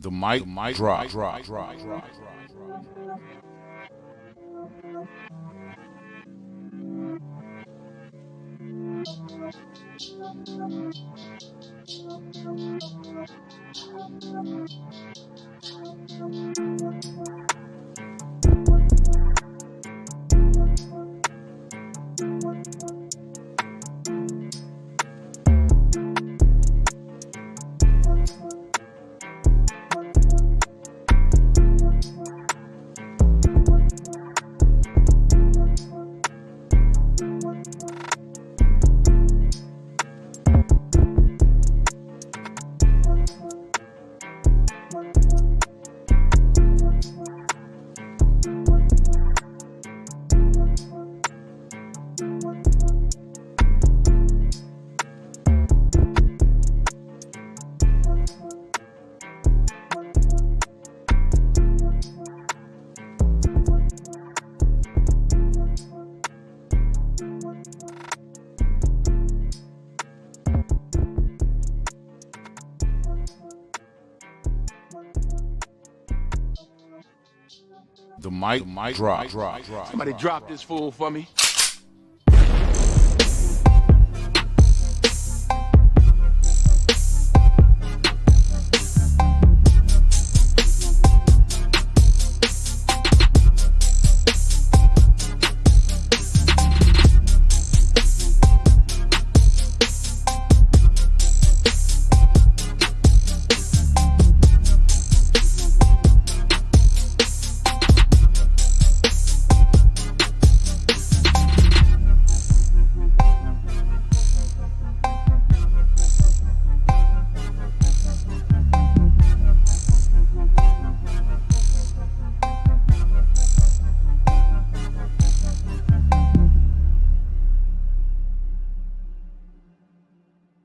The mic drop. The mic drop. Somebody drop this fool for me.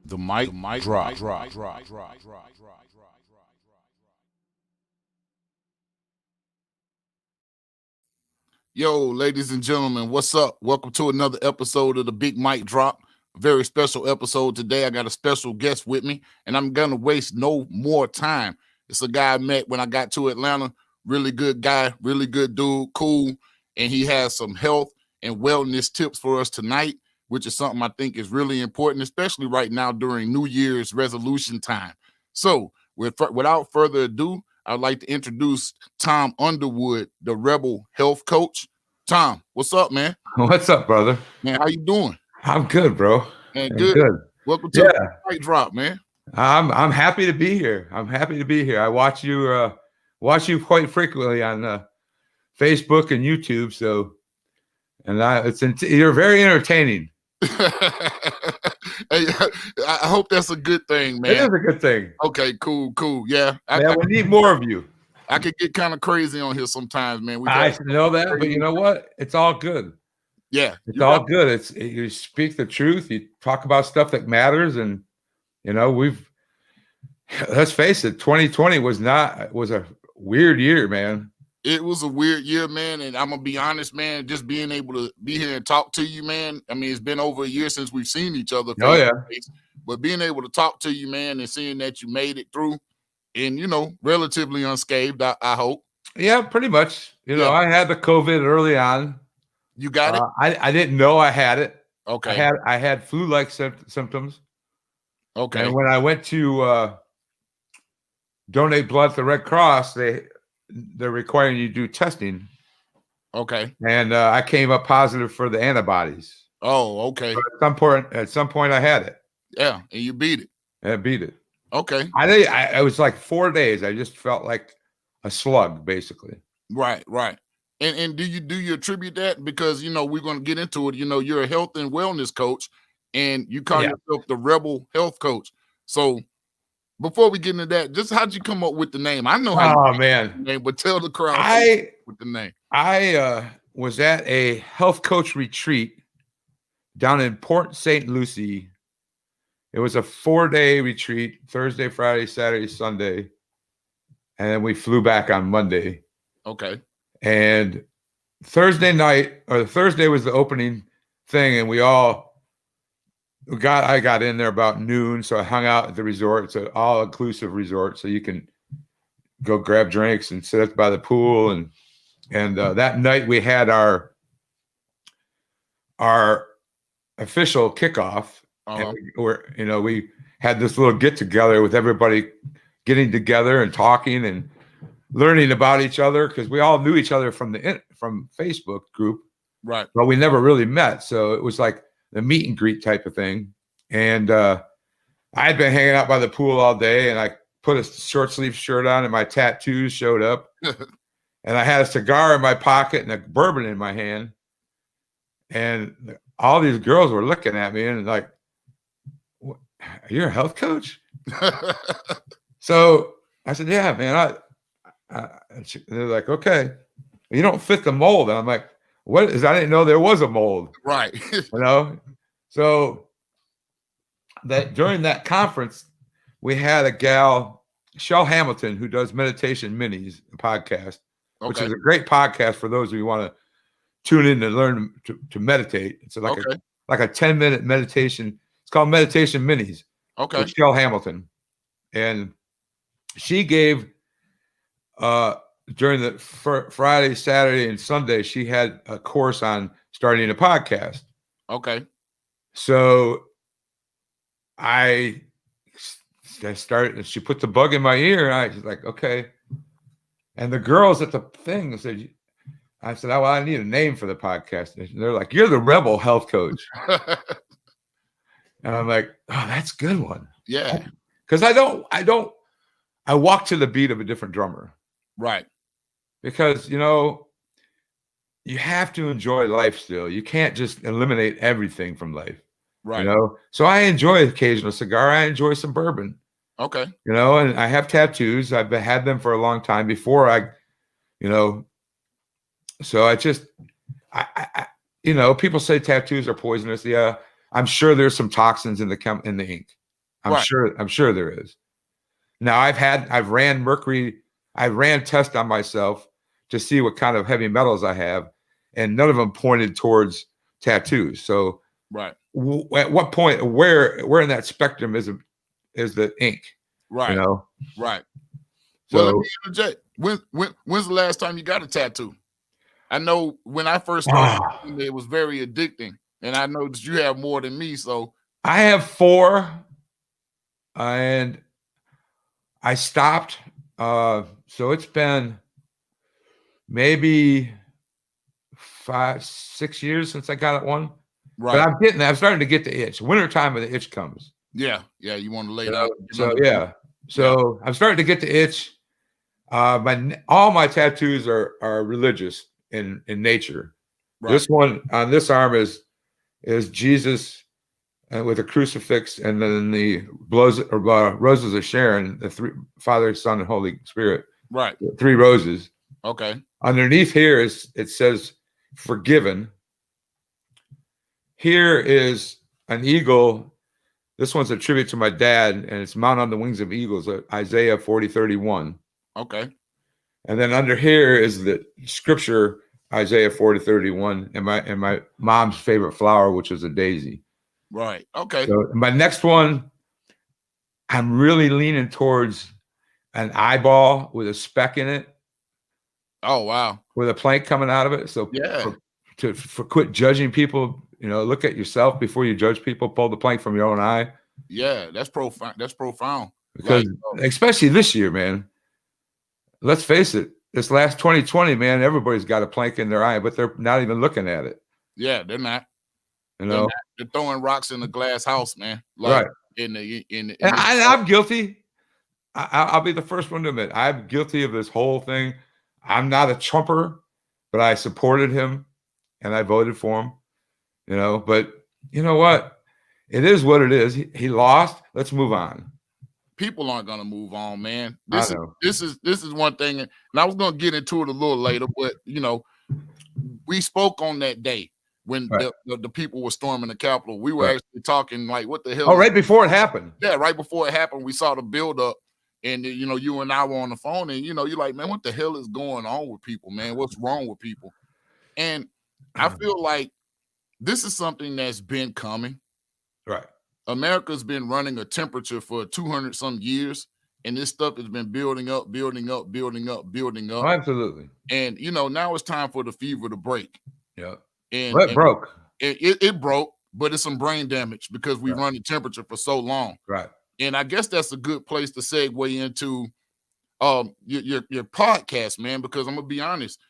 The mic drop. Yo, ladies and gentlemen, what's up? Welcome to another episode of the Big Mic Drop. A very special episode today. I got a special guest with me, and I'm going to waste no more time. It's a guy I met when I got to Atlanta. Really good guy, really good dude, cool. And he has some health and wellness tips for us tonight, which is something I think is really important, especially right now during New Year's resolution time. So without further ado, I'd like to introduce Thom Underwood, the Rebel Health Coach. Thom, what's up, man? What's up, brother? Man, how you doing? I'm good, bro. Man, I'm good. Welcome to the Mic Drop, man. I'm happy to be here. I watch you quite frequently on Facebook and YouTube. So, and you're very entertaining. Hey, I hope that's a good thing, man. It is a good thing. Okay, cool. Yeah, we need more of you. I could get kind of crazy on here sometimes, man. I know that, but you know what? It's all good. Yeah, it's all good. You speak the truth. You talk about stuff that matters, and you know let's face it, 2020 was a weird year, man. It was a weird year, man, and I'm gonna be honest, man. Just being able to be here and talk to you, man. I mean, it's been over a year since we've seen each other. Oh yeah. But being able to talk to you, man, and seeing that you made it through, and relatively unscathed, I hope. Yeah, pretty much. I had the COVID early on. You got it? I didn't know I had it. Okay. I had flu-like symptoms. Okay. And when I went to donate blood to the Red Cross, they're requiring you to do testing. Okay. And I came up positive for the antibodies. Oh, okay. But at some point, I had it. Yeah, and you beat it. I beat it. Okay. I was like 4 days. I just felt like a slug, basically. Right. And do you attribute that because we're going to get into it? You're a health and wellness coach, and you call yourself the Rebel Health Coach. So before we get into that, just how'd you come up with the name? I know how. Man, the name, but tell the crowd with the name. I was at a health coach retreat down in Port St. Lucie. It was a 4-day retreat: Thursday, Friday, Saturday, Sunday, and then we flew back on Monday. Okay. And Thursday was the opening thing, and I got in there about noon, so I hung out at the resort. It's an all-inclusive resort, so you can go grab drinks and sit up by the pool. And that night we had our official kickoff. And we had this little get together with everybody getting together and talking and learning about each other, because we all knew each other from Facebook group, right? But we never really met. So it was like the meet and greet type of thing. And I had been hanging out by the pool all day, and I put a short sleeve shirt on, and my tattoos showed up. And I had a cigar in my pocket and a bourbon in my hand. And all these girls were looking at me and like, "You're a health coach?" So I said, "Yeah, man." They're like, "Okay, you don't fit the mold." And I'm like, "What is?" I didn't know there was a mold. Right. So that during that conference, we had a gal, Shell Hamilton, who does Meditation Minis, a podcast, which is a great podcast for those of you who want to tune in to learn to meditate. It's like a 10-minute meditation. It's called Meditation Minis. Okay. With Shell Hamilton. And she gave during the Friday, Saturday, and Sunday, she had a course on starting a podcast. Okay. So I started, and she put the bug in my ear, and I was like, okay. And the girls at the thing said, I said, "Oh, well, I need a name for the podcast." And they're like, "You're the Rebel Health Coach." And I'm like, "Oh, that's a good one." Yeah. Because I walk to the beat of a different drummer. Right. Because, you have to enjoy life still. You can't just eliminate everything from life. Right. So I enjoy an occasional cigar. I enjoy some bourbon. Okay. And I have tattoos. I've had them for a long time before so I just, people say tattoos are poisonous. Yeah, I'm sure there's some toxins in the ink. I'm sure there is. Now I've ran tests on myself to see what kind of heavy metals I have, and none of them pointed towards tattoos. So right. At what point, where in that spectrum is the ink? Right. Right. So well, let me interject. When's the last time you got a tattoo? I know when I first started, it was very addicting, and I know that you have more than me. So I have 4, and I stopped. So it's been maybe 5-6 years since I got one. Right. But I'm starting to get the itch. Wintertime when the itch comes. Yeah. Yeah. You want to lay down. So I'm starting to get the itch. All my tattoos are religious in nature. Right. This one on this arm is Jesus with a crucifix, and then the roses of Sharon, the 3 Father, Son, and Holy Spirit. Right. 3 roses. Okay. Underneath here it says forgiven. Here is an eagle. This one's a tribute to my dad, and it's mounted on the wings of eagles, Isaiah 40:31. Okay. And then under here is the scripture, Isaiah 40:31, and my mom's favorite flower, which is a daisy. Right. Okay. So my next one, I'm really leaning towards an eyeball with a speck in it. Oh, wow. With a plank coming out of it. So yeah. For quit judging people, look at yourself before you judge people. Pull the plank from your own eye. Yeah, that's profound. That's profound. Because especially this year, man. Let's face it. This last 2020, man, everybody's got a plank in their eye, but they're not even looking at it. Yeah, they're not. They're throwing rocks in the glass house, man. Right. And I'm guilty. I'll be the first one to admit I'm guilty of this whole thing. I'm not a Trumper, but I supported him and I voted for him. But you know what? It is what it is. He lost. Let's move on. People aren't gonna move on, man. This is one thing, and I was gonna get into it a little later, but we spoke on that day when the people were storming the Capitol. We were actually talking like, what the hell? Oh, right before it happened. Yeah, right before it happened, we saw the buildup, and you and I were on the phone, and you're like, man, what the hell is going on with people, man? What's wrong with people? And I feel like this is something that's been coming. Right. America's been running a temperature for 200 some years, and this stuff has been building up. Oh, absolutely. And now it's time for the fever to break. Yeah. And It broke. It broke, but it's some brain damage because we Right. run the temperature for so long. Right. And I guess that's a good place to segue into your podcast, man, because I'm gonna be honest,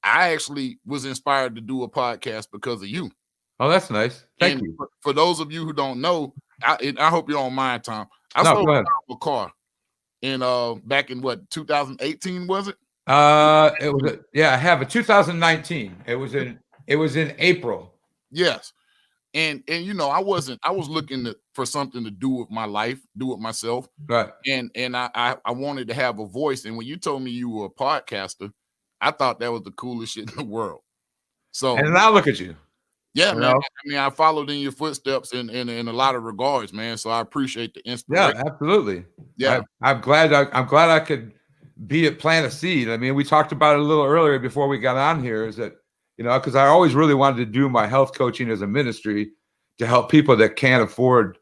I actually was inspired to do a podcast because of you. Oh, that's nice. Thank And you. for those of you who don't know, I hope you don't mind, Tom. I No, sold go ahead. a car in back in what, 2018 was it? It was I have a 2019. It was in April. Yes. And I was looking for something to do with my life, do with myself. Right. And I wanted to have a voice. And when you told me you were a podcaster, I thought that was the coolest shit in the world. So And now look at you. yeah, You man. know? I mean, I followed in your footsteps in a lot of regards, man. So I appreciate the inspiration. Yeah, absolutely. Yeah. I'm glad I could plant a seed. I mean, we talked about it a little earlier before we got on here, is that, because I always really wanted to do my health coaching as a ministry to help people that can't afford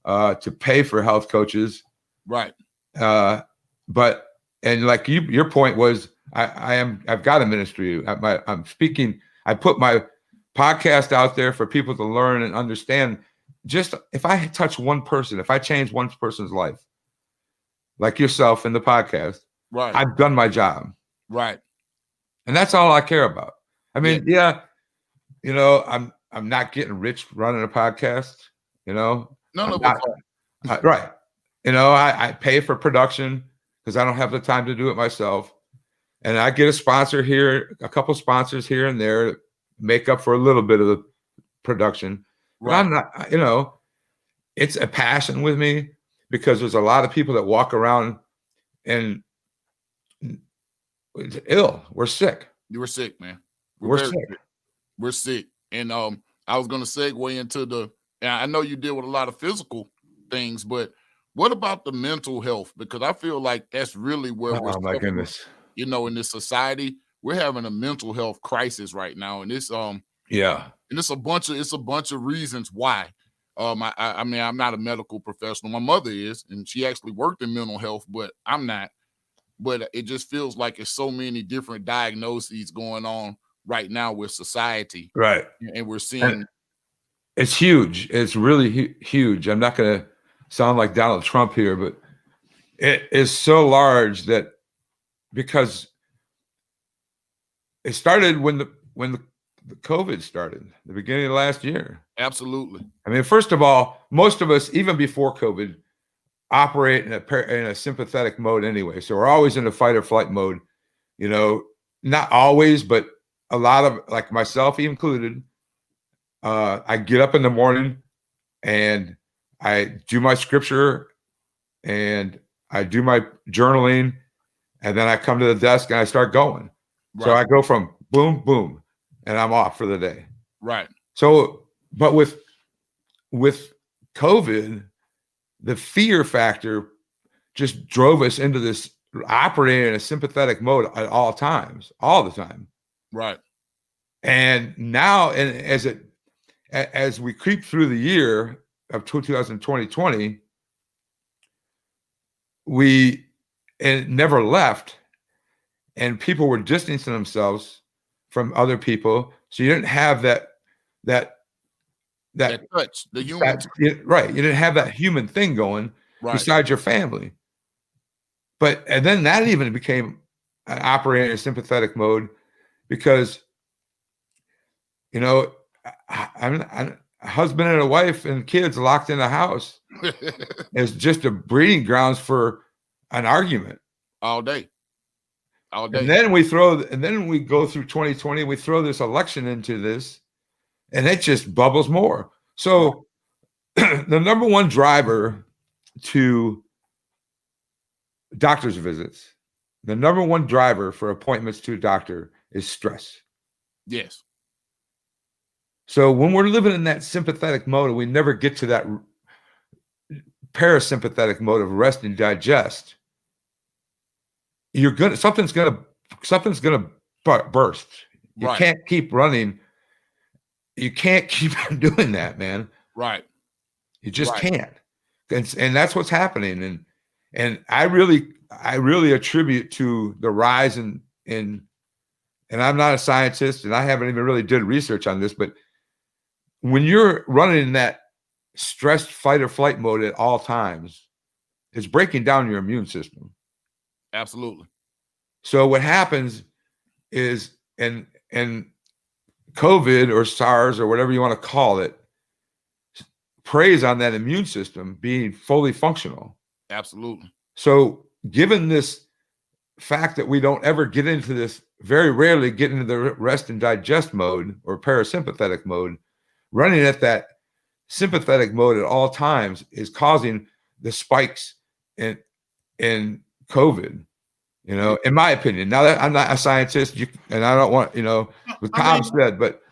to pay for health coaches. Right. But like your point was, I've got a ministry. I'm speaking. I put my podcast out there for people to learn and understand. Just if I touch one person, if I change one person's life, like yourself in the podcast, right, I've done my job. Right. And that's all I care about. I mean, I'm not getting rich running a podcast, No, right. I pay for production because I don't have the time to do it myself. And I get a sponsor here, a couple sponsors here and there, make up for a little bit of the production. Right. But I'm not, it's a passion with me because there's a lot of people that walk around and ill. We're sick. You were sick, man. We're sick. We're sick. And I was going to segue into I know you deal with a lot of physical things, but what about the mental health? Because I feel like that's really where we're my goodness. In this society, we're having a mental health crisis right now. And it's and it's a bunch of reasons why. I mean, I'm not a medical professional. My mother is, and she actually worked in mental health, but I'm not. But it just feels like it's so many different diagnoses going on right now with society. Right. And we're seeing. And it's huge. It's really huge. I'm not going to sound like Donald Trump here, but it is so large that because it started when the COVID started, the beginning of last year. Absolutely. I mean, first of all, most of us, even before COVID, operate in a sympathetic mode anyway. So we're always in a fight or flight mode, not always, but a lot of, like myself included. I get up in the morning and I do my scripture and I do my journaling, and then I come to the desk and I start going. Right. So I go from boom, boom, and I'm off for the day. Right. So, but with COVID, the fear factor just drove us into this operating in a sympathetic mode at all times, all the time. Right. And now, and as we creep through the year of 2020, it never left, and people were distancing themselves from other people. So you didn't have that touch, the human. Right. You didn't have that human thing going besides your family. And then that even became operating in a sympathetic mode because, I'm a husband and a wife and kids locked in the house is just a breeding grounds for an argument all day. And then we go through 2020, we throw this election into this, and it just bubbles more. So the number one driver to doctor's visits, the number one driver for appointments to a doctor is stress. Yes. So when we're living in that sympathetic mode, we never get to that parasympathetic mode of rest and digest. Something's gonna burst. You can't keep running. You can't keep doing that, man. Right. You just can't. And that's what's happening. And I really attribute to the rise in and I'm not a scientist and I haven't even really did research on this, but when you're running in that stressed fight or flight mode at all times, it's breaking down your immune system. Absolutely. So what happens is, and COVID or SARS or whatever you want to call it, preys on that immune system being fully functional. Absolutely. So given this fact that we don't ever get into this, very rarely get into the rest and digest mode or parasympathetic mode, running at that sympathetic mode at all times is causing the spikes in COVID, you know, in my opinion. Now that I'm not a scientist, and I don't want, you know, what Thom said, but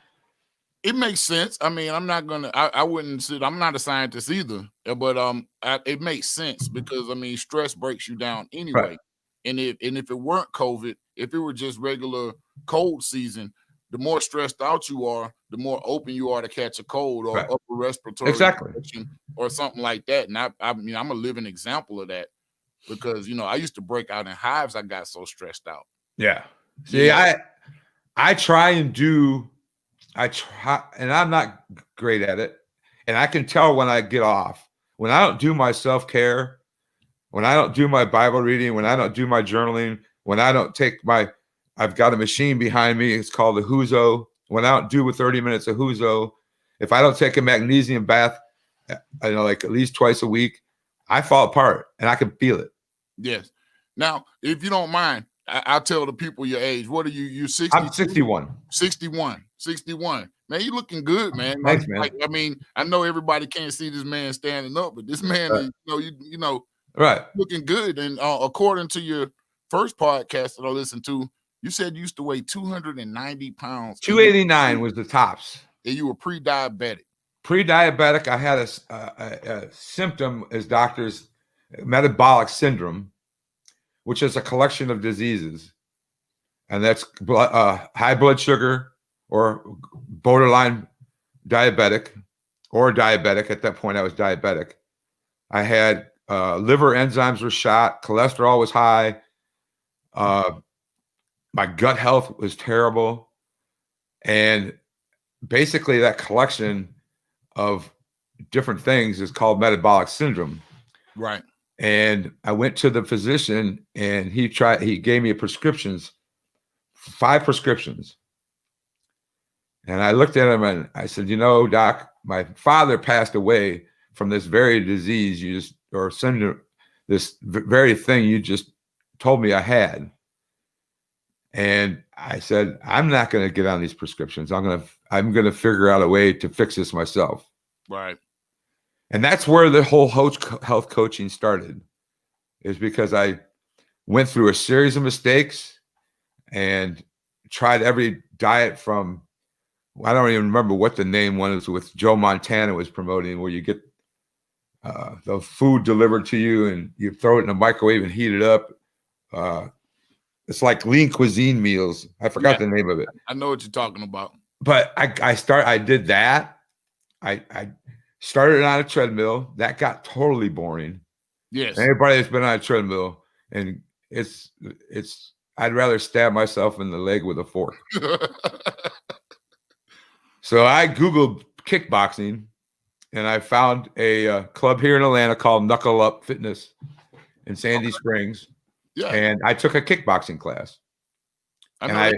it makes sense. I mean, I wouldn't sit, I'm not a scientist either, but it makes sense because I mean, stress breaks you down anyway. Right. And if it weren't COVID, if it were just regular cold season, the more stressed out you are, the more open you are to catch a cold or upper respiratory infection or something like that. And I mean, I'm a living example of that because, you know, I used to break out in hives. I got so stressed out. Yeah. See, I try, and I'm not great at it. And I can tell when I get off, when I don't do my self-care, when I don't do my Bible reading, when I don't do my journaling, when I don't take I've got a machine behind me. It's called a Huzo. When I don't do 30 minutes of Huzo, if I don't take a magnesium bath, I know, like at least twice a week, I fall apart and I can feel it. Yes. Now, if you don't mind, I'll tell the people your age. What are you? You're 60? I'm 61. 61. Man, you looking good, man. Thanks, man. I mean, I know everybody can't see this man standing up, but this man is, you know, right, looking good. And according to your first podcast that I listened to, you said you used to weigh 290 pounds. 289 was the tops. And you were pre-diabetic. Pre-diabetic, I had a symptom as doctors, metabolic syndrome, which is a collection of diseases. And that's high blood sugar or borderline diabetic or diabetic. At that point, I was diabetic. I had liver enzymes were shot. Cholesterol was high. My gut health was terrible. And basically that collection of different things is called metabolic syndrome. Right. And I went to the physician and he gave me 5 prescriptions. And I looked at him and I said, you know, doc, my father passed away from this very disease syndrome, this very thing you just told me I had. And I said, I'm not going to get on these prescriptions. I'm going to figure out a way to fix this myself. Right. And that's where the whole health coaching started, is because I went through a series of mistakes and tried every diet from, I don't even remember what the name was, with Joe Montana was promoting, where you get the food delivered to you and you throw it in a microwave and heat it up. It's like lean cuisine meals. I forgot the name of it. I know what you're talking about. But I did that. I started on a treadmill. That got totally boring. Yes. Anybody that's been on a treadmill, and it's I'd rather stab myself in the leg with a fork. So I Googled kickboxing and I found a club here in Atlanta called Knuckle Up Fitness in Sandy Springs. Yeah. And I took a kickboxing class. I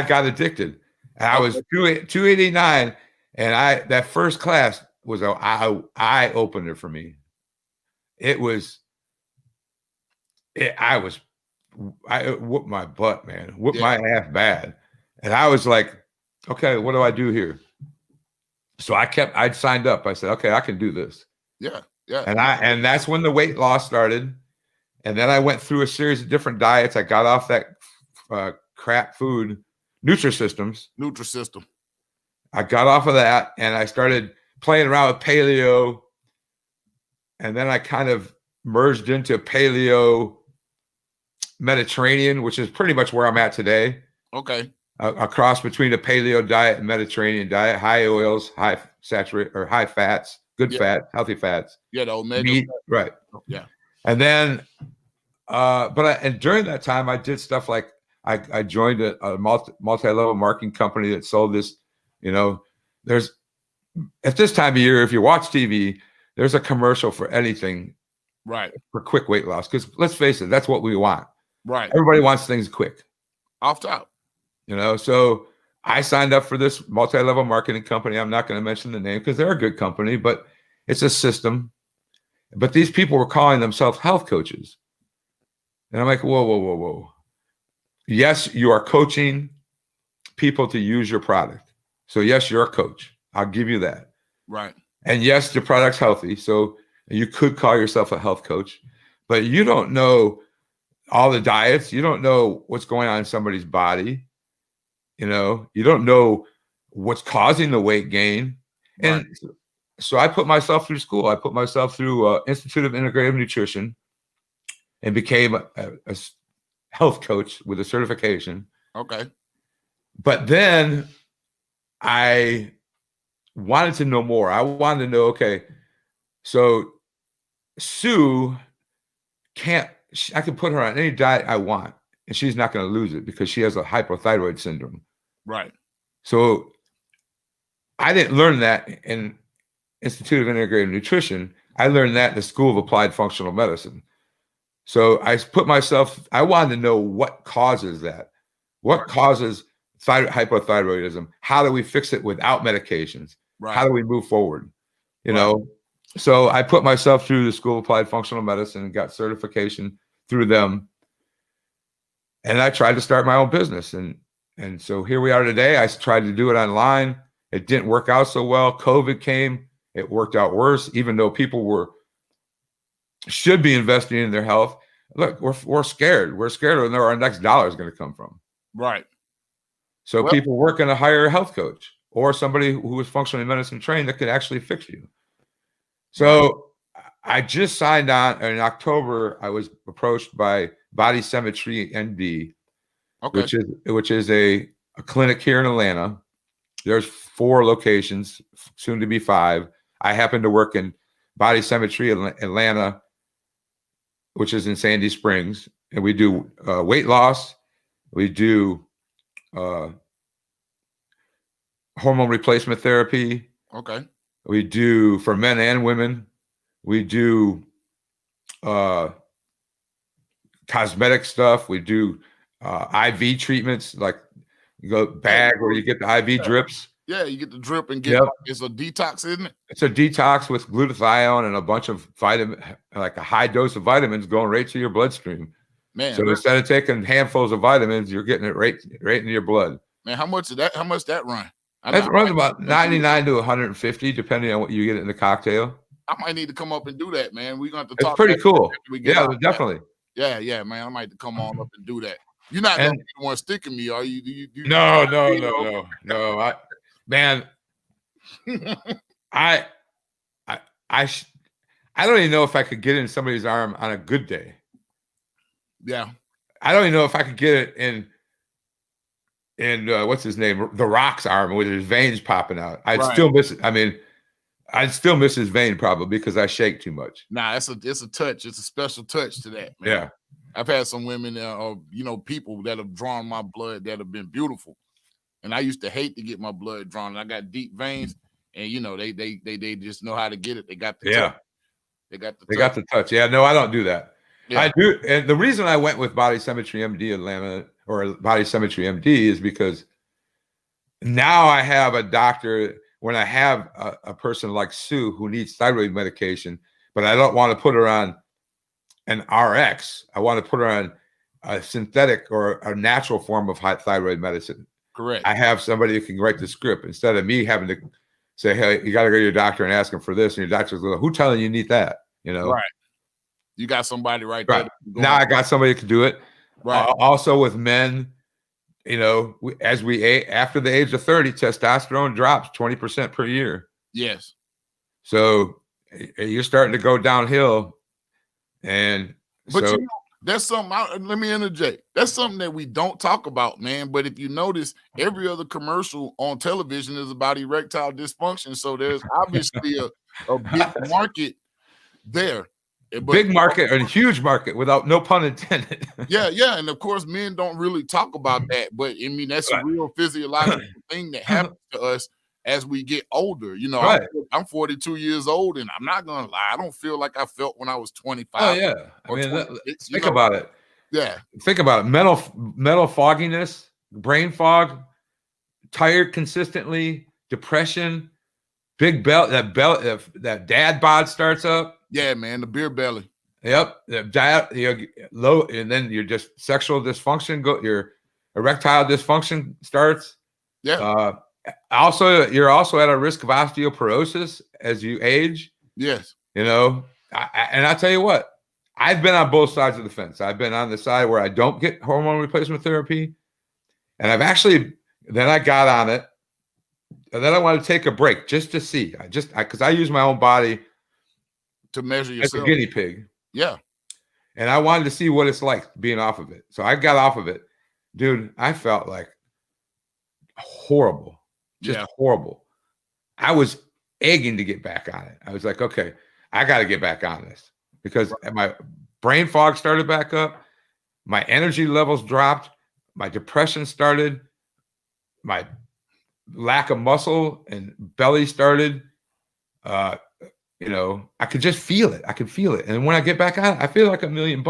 got addicted. And I was 289. And that first class was an eye opener for me. I whooped my butt, man. Whooped my ass bad. And I was like, okay, what do I do here? So I'd signed up. I said, okay, I can do this. Yeah. Yeah. And that's when the weight loss started. And then I went through a series of different diets. I got off that crap food, Nutrisystem. I got off of that and I started playing around with paleo. And then I kind of merged into paleo Mediterranean, which is pretty much where I'm at today. Okay. A cross between a paleo diet and Mediterranean diet, high oils, high fats, good fat, healthy fats. Yeah, the omega. Meat, right. Yeah. And then, and during that time, I did stuff like I joined a multi-level marketing company that sold this, there's, at this time of year, if you watch TV, there's a commercial for anything. Right. For quick weight loss. Because let's face it, that's what we want. Right. Everybody wants things quick. Off top. So I signed up for this multi-level marketing company. I'm not going to mention the name because they're a good company, but it's a system. But these people were calling themselves health coaches. And I'm like, whoa. Yes, you are coaching people to use your product. So yes, you're a coach. I'll give you that. Right. And yes, the product's healthy. So you could call yourself a health coach, but you don't know all the diets. You don't know what's going on in somebody's body. You don't know what's causing the weight gain. And so I put myself through school. I put myself through Institute of Integrative Nutrition and became a health coach with a certification. Okay. But then I wanted to know more. I wanted to know, okay, so Sue I can put her on any diet I want and she's not going to lose it because she has a hypothyroid syndrome. Right. So I didn't learn that in Institute of Integrative Nutrition. I learned that in the School of Applied Functional Medicine. So I wanted to know what causes that. What causes hypothyroidism? How do we fix it without medications? Right. How do we move forward? So I put myself through the School of Applied Functional Medicine and got certification through them. And I tried to start my own business. And so here we are today. I tried to do it online. It didn't work out so well. COVID came. It worked out worse, even though people should be investing in their health. Look, we're scared. We're scared of where our next dollar is going to come from. Right. So people work in a hire a health coach or somebody who is functionally medicine trained that could actually fix you. So I just signed on in October. I was approached by Body Symmetry MD, which is a clinic here in Atlanta. There's 4 locations, soon to be 5. I happen to work in Body Symmetry Atlanta, which is in Sandy Springs, and we do weight loss. We do hormone replacement therapy. Okay. We do for men and women. We do cosmetic stuff. We do IV treatments, like you go bag where you get the IV drips. Yeah, you get the drip and get it's a detox, isn't it? It's a detox with glutathione and a bunch of like a high dose of vitamins going right to your bloodstream. Man, so instead of taking handfuls of vitamins, you're getting it right into your blood. Man, how much that run? That runs about 99 to 150, depending on what you get in the cocktail. I might need to come up and do that, man. We're going to talk. It's pretty cool. Yeah, definitely. Yeah, man. I might have to come on up and do that. You're not going to be the one sticking me, are you? No. I don't even know if I could get in somebody's arm on a good day. Yeah. I don't even know if I could get it in what's his name? The Rock's arm with his veins popping out. I'd still miss it. I mean, I'd still miss his vein probably because I shake too much. Nah, it's a touch. It's a special touch to that, man. Yeah. I've had some women people that have drawn my blood that have been beautiful. And I used to hate to get my blood drawn. I got deep veins, and they just know how to get it. They got the touch. They got the touch. Yeah, no, I don't do that. Yeah. I do, and the reason I went with Body Symmetry MD Atlanta or Body Symmetry MD is because now I have a doctor. When I have a person like Sue who needs thyroid medication, but I don't want to put her on an RX. I want to put her on a synthetic or a natural form of thyroid medicine. Correct. I have somebody who can write the script instead of me having to say, hey, you got to go to your doctor and ask him for this. And your doctor's like, who telling you need that? Right. You got somebody right there. Now I got somebody who can do it. Right. Also with men, as we age, after the age of 30, testosterone drops 20% per year. Yes. So you're starting to go downhill. That's something, let me interject. That's something that we don't talk about, man. But if you notice, every other commercial on television is about erectile dysfunction. So there's obviously a big market there. But big market and huge market without no pun intended. yeah, and of course, men don't really talk about that, but I mean that's a real physiological thing that happens to us as we get older. You know, Right. I'm 42 years old, and I'm not gonna lie, I don't feel like I felt when I was 25. Oh yeah, I or mean, 26, think about it. Yeah, Think about it. Mental fogginess, brain fog, tired consistently, depression, big belt. That dad bod starts up. yeah, man, the beer belly. Yep, you're low, and then your just sexual dysfunction. Your erectile dysfunction starts. Yeah. Also, you're also at a risk of osteoporosis as you age. Yes. You know, and I tell you what, I've been on both sides of the fence. I've been on the side where I don't get hormone replacement therapy, and then I got on it, and then I want to take a break just to see. Because I use my own body to measure yourself as a guinea pig. Yeah. And I wanted to see what it's like being off of it. So I got off of it. Dude, I felt like horrible. Just horrible. I was egging to get back on it. I was like, okay, I got to get back on this because my brain fog started back up. My energy levels dropped. My depression started. My lack of muscle and belly started. You know, I could just feel it. I could feel it. And when I get back on it, I feel like $1 million.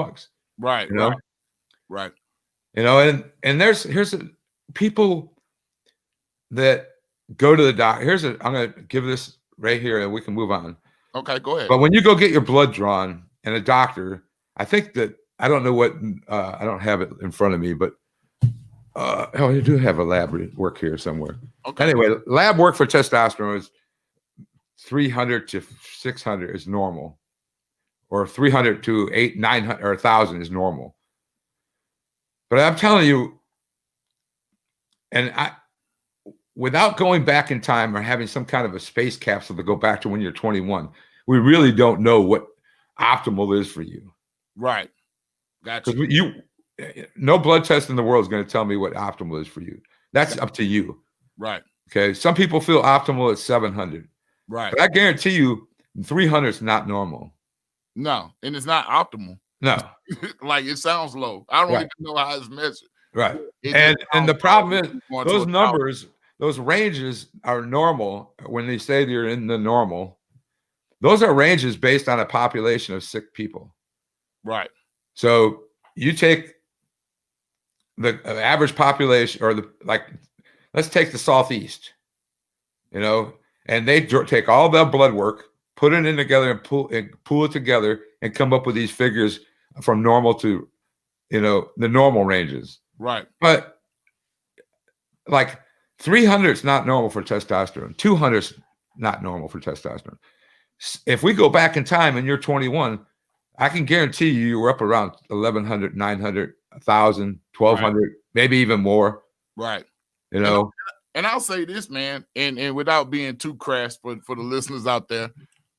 Right. You know? Right. You know, and here's people that go to the doctor. I'm going to give this right here and we can move on. Okay, go ahead. But when you go get your blood drawn and a doctor, I think that, I don't know what, I don't have it in front of me, but you do have a lab work here somewhere. Okay. Anyway, lab work for testosterone is 300 to 600 is normal, or 300 to 800, 900 or 1,000 is normal. But I'm telling you, and without going back in time or having some kind of a space capsule to go back to when you're 21, we really don't know what optimal is for you. Right. Gotcha. No blood test in the world is going to tell me what optimal is for you. That's up to you. Right. Okay. Some people feel optimal at 700. Right. But I guarantee you 300 is not normal. No. And it's not optimal. No. Like it sounds low. I don't even know how it's measured. Right. And the problem is those numbers, those ranges are normal when they say they're in the normal. Those are ranges based on a population of sick people. Right. So you take the average population, or let's take the Southeast, you know, and they take all the blood work, put it in together and pool it together and come up with these figures from normal to, you know, the normal ranges. Right. But like 300 is not normal for testosterone. 200 is not normal for testosterone. If we go back in time and you're 21, I can guarantee you were up around 1,100, 900, 1,000, 1,200, maybe even more. Right. You know, and I'll say this, man, and without being too crass for the listeners out there,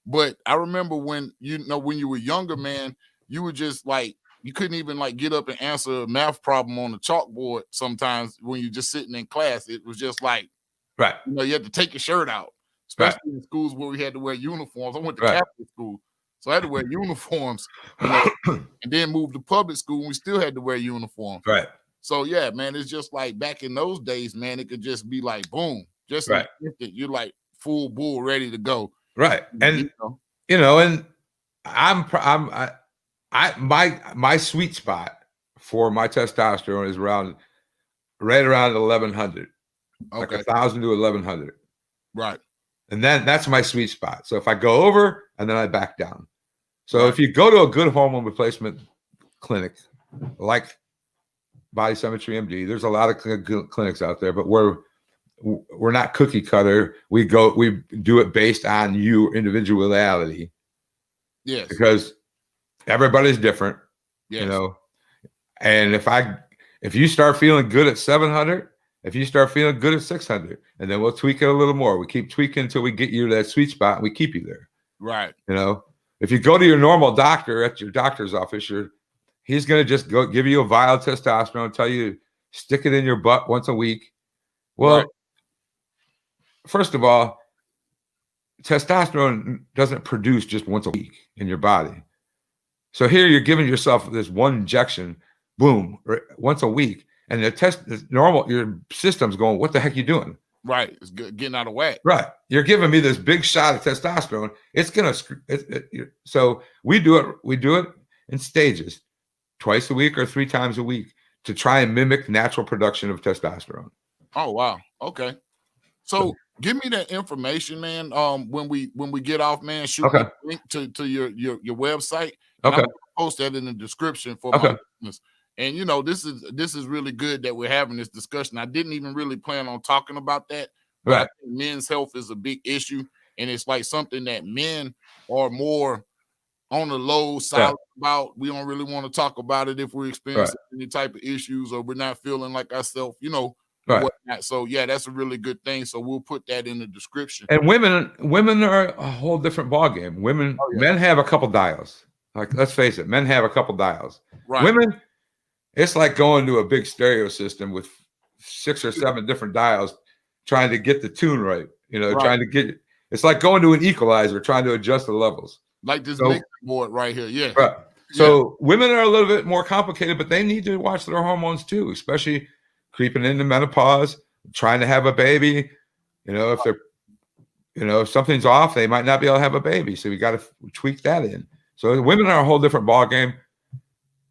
but I remember when you were younger, man, you were just like, you couldn't even like get up and answer a math problem on the chalkboard sometimes when you're just sitting in class. It was just like, right. You know, you had to take your shirt out, especially in schools where we had to wear uniforms. I went to Catholic school, so I had to wear uniforms, you know, and then moved to public school and we still had to wear uniforms. Right. So yeah, man, it's just like back in those days, man, it could just be like boom, just right. You're like full bull ready to go. Right. And you know, and my sweet spot for my testosterone is right around 1,100. Okay. Like 1,000 to 1,100. Right. And then that's my sweet spot. So if I go over and then I back down. So if you go to a good hormone replacement clinic, like Body Symmetry MD, there's a lot of clinics out there, but we're not cookie cutter. We do it based on your individuality. Yes. Because everybody's different. Yes. You know. And if you start feeling good at 700, if you start feeling good at 600, and then we'll tweak it a little more. We keep tweaking until we get you to that sweet spot and we keep you there. Right. You know, if you go to your normal doctor at your doctor's office, he's going to just go give you a vial of testosterone and tell you, stick it in your butt once a week. Well, First of all, testosterone doesn't produce just once a week in your body. So here you're giving yourself this one injection, boom, once a week, and the normal, your system's going, what the heck are you doing? Right. It's getting out of whack. Right. You're giving me this big shot of testosterone. It's going to, so we do it in stages, twice a week or 3 times a week to try and mimic natural production of testosterone. Oh, wow. Okay. So give me that information, man. When we get off, man, shoot me a link to your website. And I'm gonna post that in the description for my listeners. And you know, this is really good that we're having this discussion. I didn't even really plan on talking about that, but I think men's health is a big issue, and it's like something that men are more on the low side about. We don't really want to talk about it if we're experiencing any type of issues or we're not feeling like ourselves, you know, whatnot. So yeah, that's a really good thing. So we'll put that in the description. And women are a whole different ballgame. Men have a couple dials. Like, let's face it, men have a couple dials. Right. Women, it's like going to a big stereo system with 6 or 7 different dials, trying to get the tune right. You know, trying to get. It's like going to an equalizer, trying to adjust the levels. Like this mixing board right here. Yeah. Right. So women are a little bit more complicated, but they need to watch their hormones too, especially creeping into menopause, trying to have a baby. You know, if they're, you know, if something's off, they might not be able to have a baby. So we got to tweak that in. So women are a whole different ballgame,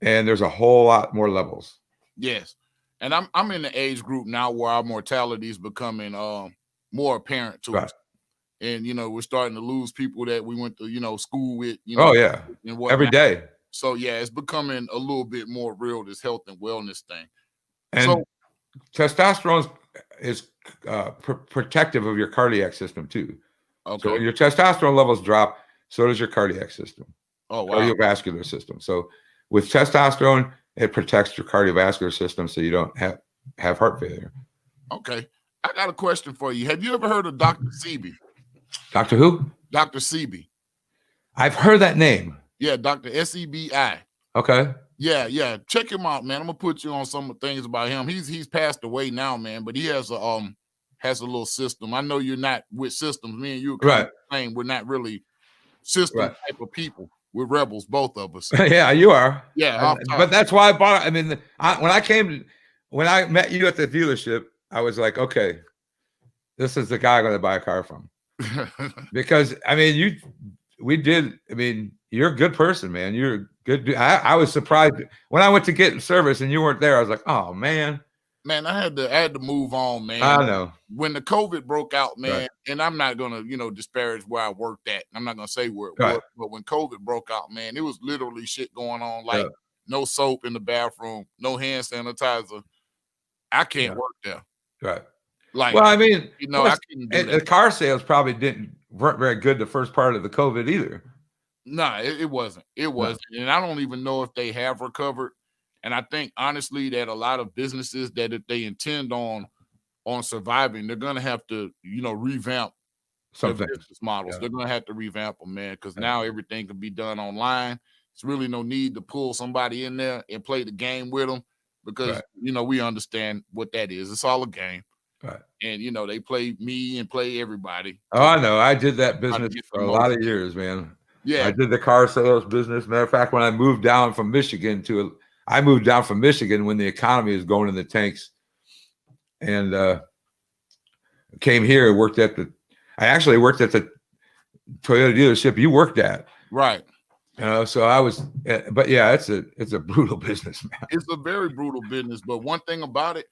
and there's a whole lot more levels. Yes. And I'm in the age group now where our mortality is becoming more apparent to us. And, you know, we're starting to lose people that we went to, you know, school with, you know. Oh, yeah. And whatnot. Every day. So, yeah, it's becoming a little bit more real, this health and wellness thing. And so, testosterone is protective of your cardiac system, too. Okay. So when your testosterone levels drop, so does your cardiac system. Oh, wow. Cardiovascular system. So with testosterone, it protects your cardiovascular system so you don't have heart failure. Okay. I got a question for you. Have you ever heard of Dr. Seabee? Dr. who? Dr. Seabee. I've heard that name. Yeah, Dr. Sebi. Okay. Yeah. Check him out, man. I'm gonna put you on some things about him. He's passed away now, man, but he has a little system. I know you're not with systems. Me and you are saying we're not really system type of people. We're rebels, both of us. Yeah, you are. Yeah, but that's why I bought it. I mean, when I met you at the dealership, I was like, okay, this is the guy I'm going to buy a car from. Because I mean, you're a good person, man. You're good. I was surprised when I went to get service and you weren't there. I was like, oh man. Man, I had to move on, man. I know. When the COVID broke out, man, and I'm not gonna, disparage where I worked at. I'm not gonna say where it was, but when COVID broke out, man, it was literally shit going on. Like no soap in the bathroom, no hand sanitizer. I can't work there. Right. Like, well, I mean, I couldn't do that. The car sales probably weren't very good the first part of the COVID either. No, it wasn't. It wasn't, and I don't even know if they have recovered. And I think honestly that a lot of businesses that if they intend on surviving, they're gonna have to, revamp their business models. They're gonna have to revamp them, man, because now everything can be done online. There's really no need to pull somebody in there and play the game with them because we understand what that is. It's all a game. Right. And they play me and play everybody. Oh, I know. I did that business for a lot of years, man. Yeah. I did the car sales business. Matter of fact, when I moved down from Michigan when the economy was going in the tanks, and came here. I actually worked at the Toyota dealership you worked at. Right. So I was, but yeah, it's a brutal business, man. It's a very brutal business, but one thing about it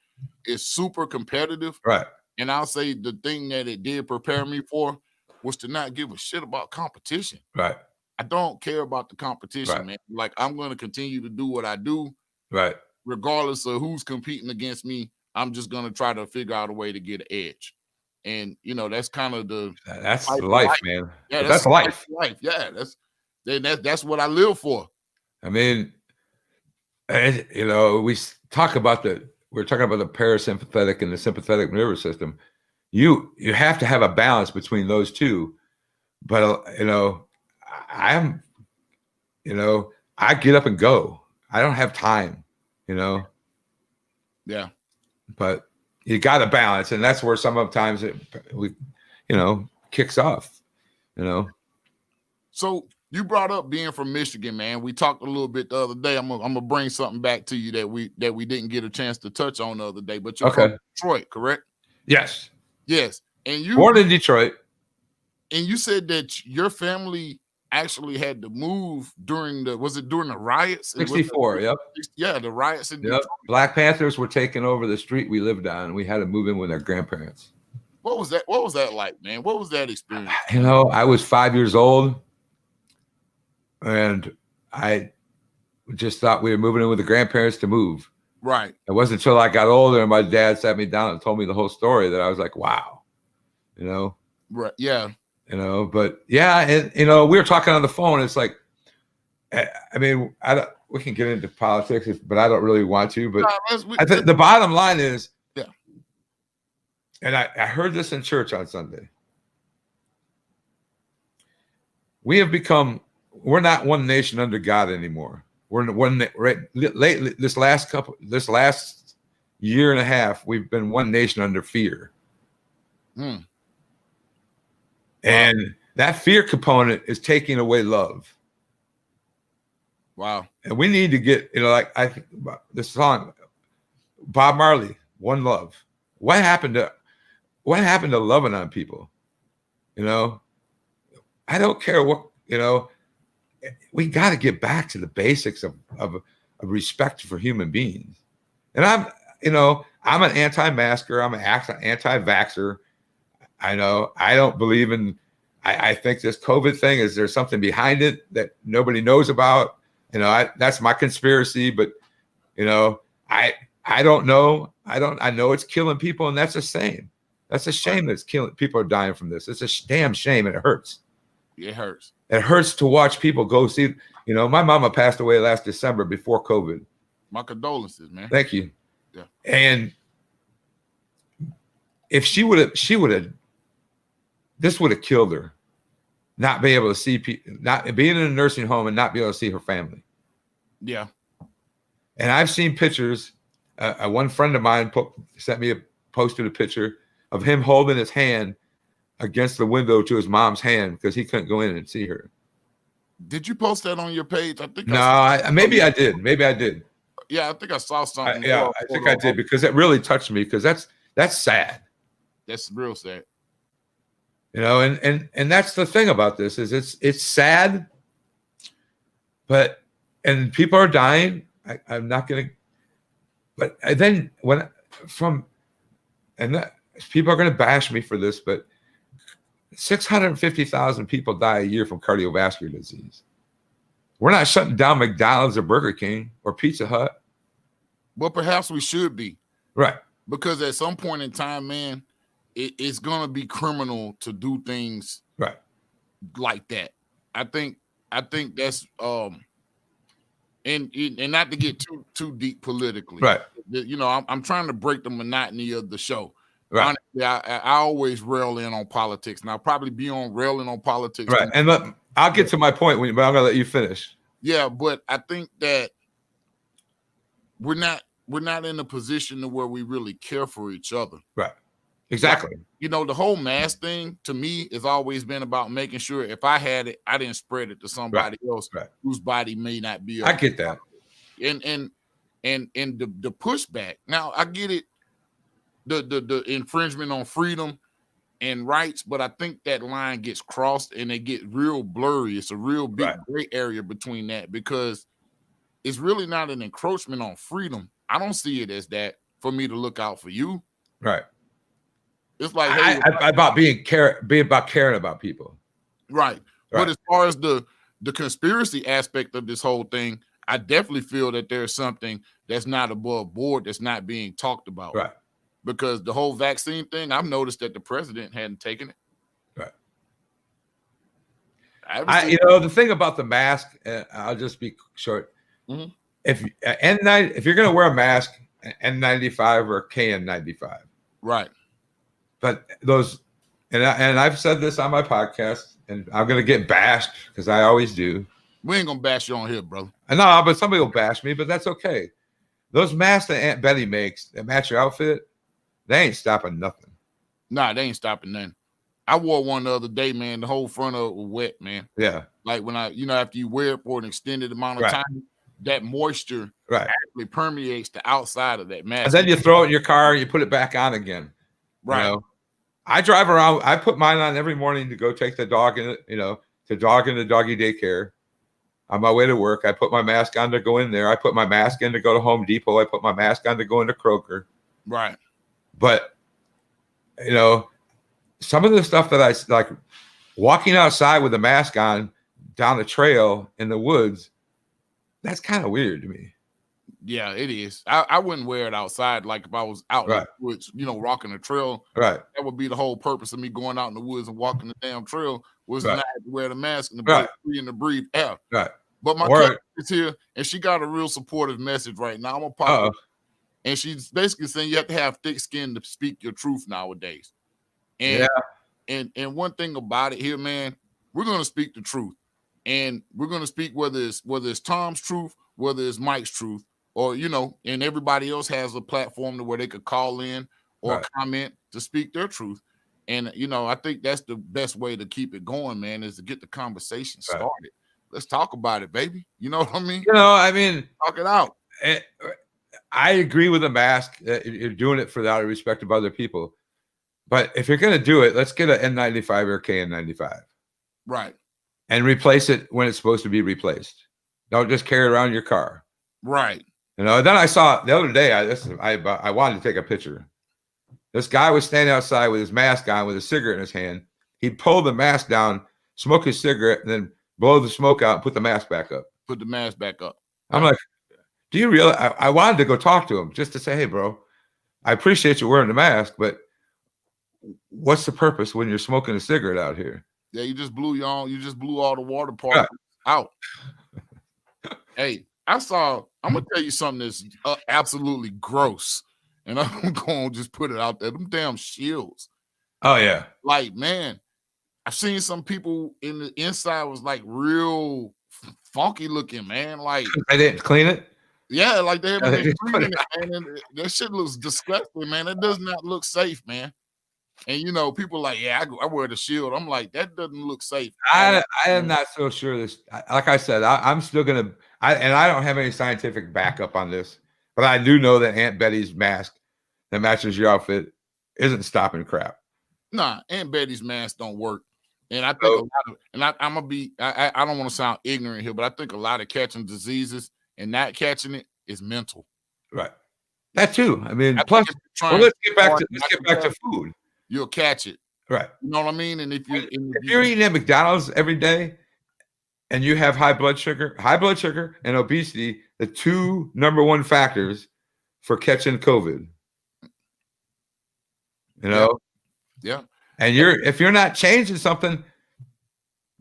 is super competitive. Right. And I'll say the thing that it did prepare me for was to not give a shit about competition. Right. I don't care about the competition, man. Like, I'm going to continue to do what I do. Right. Regardless of who's competing against me, I'm just going to try to figure out a way to get an edge. And, that's kind of that's life, man. Yeah, that's life. Yeah, that's what I live for. I mean, we're talking about the parasympathetic and the sympathetic nervous system. You have to have a balance between those two. But, I get up and go. I don't have time, Yeah. But you got to balance. And that's where sometimes it kicks off. you know. So you brought up being from Michigan, man. We talked a little bit the other day. I'm gonna bring something back to you that we didn't get a chance to touch on the other day. But you're from Detroit, correct? Yes. Yes. And you born in Detroit. And you said that your family actually had to move during the riots? 64, yep. Yeah, the riots in Yep. Detroit. Black Panthers were taking over the street we lived on. We had to move in with our grandparents. What was that like, man? What was that experience? You know, I was 5 years old, and I just thought we were moving in with the grandparents to move. Right. It wasn't until I got older and my dad sat me down and told me the whole story that I was like, wow, you know? Right. Yeah. You know, but yeah, and you know, we were talking on the phone. It's like, I mean, we can get into politics, but I don't really want to. But I think the bottom line is, yeah. And I heard this in church on Sunday. We're not one nation under God anymore. We're one. Right, lately, this last year and a half, we've been one nation under fear. And that fear component is taking away love. Wow. And we need to get, you know, like the song, Bob Marley, One Love. What happened to loving on people? You know, I don't care what, you know, we got to get back to the basics of respect for human beings. And I'm an anti-masker. I'm an anti-vaxxer. I know I don't believe in, I think this COVID thing there's something behind it that nobody knows about. You know, that's my conspiracy, but you know, I don't know. I know it's killing people, and that's a shame. That's a shame that it's killing people are dying from this. It's a damn shame, and it hurts. It hurts. It hurts to watch people go see, you know, my mama passed away last December before COVID. My condolences, man. Thank you. Yeah. And if she would have, this would have killed her. Not be able to see people, not being in a nursing home and not be able to see her family. Yeah. And I've seen pictures. One friend of mine posted a picture of him holding his hand against the window to his mom's hand because he couldn't go in and see her. Did you post that on your page? I think. No, maybe I did. Maybe I did. Yeah, I think I saw something. I think I did because it really touched me because that's sad. That's real sad. You know, and that's the thing about this is it's sad, but people are dying. I'm not gonna, but then people are gonna bash me for this, but 650,000 people die a year from cardiovascular disease. We're not shutting down McDonald's or Burger King or Pizza Hut. Well, perhaps we should be. Right. Because at some point in time, man, it's going to be criminal to do things right like that. I think that's and not to get too deep politically. Right. You know, I'm trying to break the monotony of the show. Right. Honestly, I always rail in on politics, and I'll probably be railing on politics. Right. And I'll get to my point but I'm going to let you finish. Yeah, but I think that we're not in a position to where we really care for each other. Right. Exactly. Like, you know, the whole mask thing to me has always been about making sure if I had it, I didn't spread it to somebody else whose body may not be. I get that. And the pushback. Now I get it. The infringement on freedom and rights, but I think that line gets crossed and it get real blurry. It's a real big gray area between that because it's really not an encroachment on freedom. I don't see it as that for me to look out for you. Right. It's like about being about caring about people. Right. But as far as the conspiracy aspect of this whole thing, I definitely feel that there's something that's not above board that's not being talked about. Right. Because the whole vaccine thing, I've noticed that the president hadn't taken it. Right. You know, the thing about the mask, I'll just be short. Mm-hmm. If you're going to wear a mask, N95 or KN95. Right. But those, and I've said this on my podcast, and I'm going to get bashed because I always do. We ain't going to bash you on here, brother. No, but somebody will bash me, but that's okay. Those masks that Aunt Betty makes that match your outfit, they ain't stopping nothing. Nah, they ain't stopping nothing. I wore one the other day, man. The whole front of it was wet, man. Yeah. Like when after you wear it for an extended amount of Right. time, that moisture Right. actually permeates the outside of that mask. And then you throw it in your car, you put it back on again. Right. You know? I drive around, I put mine on every morning to go take the dog in, the dog in the doggy daycare. On my way to work, I put my mask on to go in there. I put my mask in to go to Home Depot. I put my mask on to go into Kroger. Right. But, some of the stuff that I like walking outside with a mask on down the trail in the woods, that's kind of weird to me. Yeah, it is. I wouldn't wear it outside. Like if I was out in the woods, rocking the trail. Right. That would be the whole purpose of me going out in the woods and walking the damn trail was Right. not to wear the mask and to breathe air. Right. But my cousin is here and she got a real supportive message right now. I'm gonna pop it. And she's basically saying you have to have thick skin to speak your truth nowadays. And and one thing about it here, man, we're gonna speak the truth. And we're gonna speak whether it's Tom's truth, whether it's Mike's truth, or and everybody else has a platform to where they could call in or comment to speak their truth. And I think that's the best way to keep it going, man, is to get the conversation started. Let's talk about it, baby. You know what I mean? Talk it out. I agree with the mask. You're doing it for the out of respect of other people. But if you're going to do it, let's get an N95 or a KN95. Right. And replace it when it's supposed to be replaced. Don't just carry it around your car. Right. Then I saw the other day, I wanted to take a picture. This guy was standing outside with his mask on with a cigarette in his hand. He'd pull the mask down, smoke his cigarette, and then blow the smoke out and put the mask back up. Put the mask back up. I'm like, do you realize? I wanted to go talk to him just to say, hey, bro, I appreciate you wearing the mask, but what's the purpose when you're smoking a cigarette out here? Yeah, you just blew all the water particles out. Hey, I'm gonna tell you something that's absolutely gross, and I'm gonna just put it out there. Them damn shields. Oh yeah. Like, man, I've seen some people in the inside was like real funky looking, man. Like they didn't clean it. Yeah, like they haven't been cleaning it, man. And that shit looks disgusting, man. It does not look safe, man. And people like, yeah, I wear the shield. I'm like, that doesn't look safe. I am not so sure this. Like I said, I'm still gonna. I don't have any scientific backup on this, but I do know that Aunt Betty's mask that matches your outfit isn't stopping crap. Nah, Aunt Betty's mask don't work. And I think a lot of, and I'm gonna be. I don't want to sound ignorant here, but I think a lot of catching diseases and not catching it is mental. Right. That too. Plus, let's get back to food. You'll catch it. Right. You know what I mean? And if you're eating at McDonald's every day and you have high blood sugar and obesity, the two number one factors for catching COVID. Yeah. And if you're not changing something,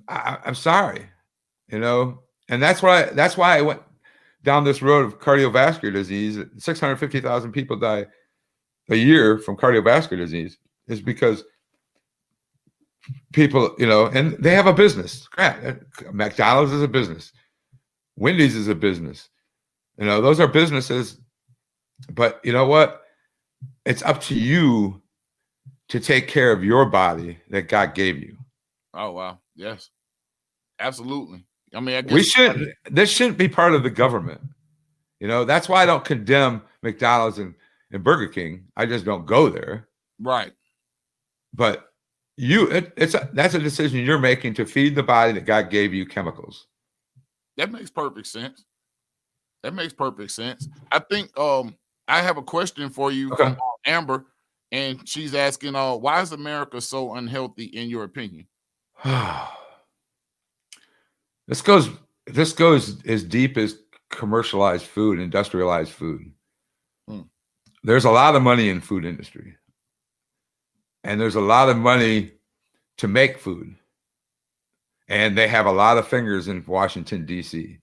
I'm sorry. And that's why I went down this road of cardiovascular disease. 650,000 people die a year from cardiovascular disease. Is because people, and they have a business. McDonald's is a business. Wendy's is a business. Those are businesses. But you know what? It's up to you to take care of your body that God gave you. Oh, wow. Yes. Absolutely. I guess this shouldn't be part of the government. That's why I don't condemn McDonald's and Burger King. I just don't go there. Right. But that's a decision you're making to feed the body that God gave you chemicals. That makes perfect sense. I think I have a question for you from Amber, and she's asking, why is America so unhealthy in your opinion? This goes as deep as commercialized food, industrialized food. There's a lot of money in food industry. And there's a lot of money to make food. And they have a lot of fingers in Washington, D.C.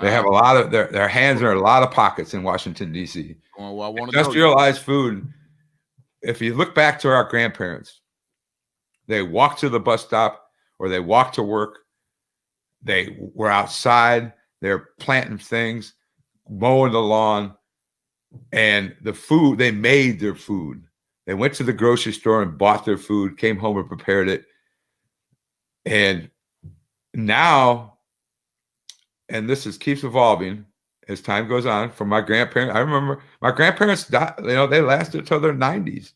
They have a lot of their hands are in a lot of pockets in Washington, D.C. Industrialized food. If you look back to our grandparents, they walked to the bus stop or they walked to work. They were outside. They're planting things, mowing the lawn. And the food, they made their food. They went to the grocery store and bought their food, came home and prepared it. And now, and this keeps evolving as time goes on. From my grandparents, I remember my grandparents died, they lasted until their 90s,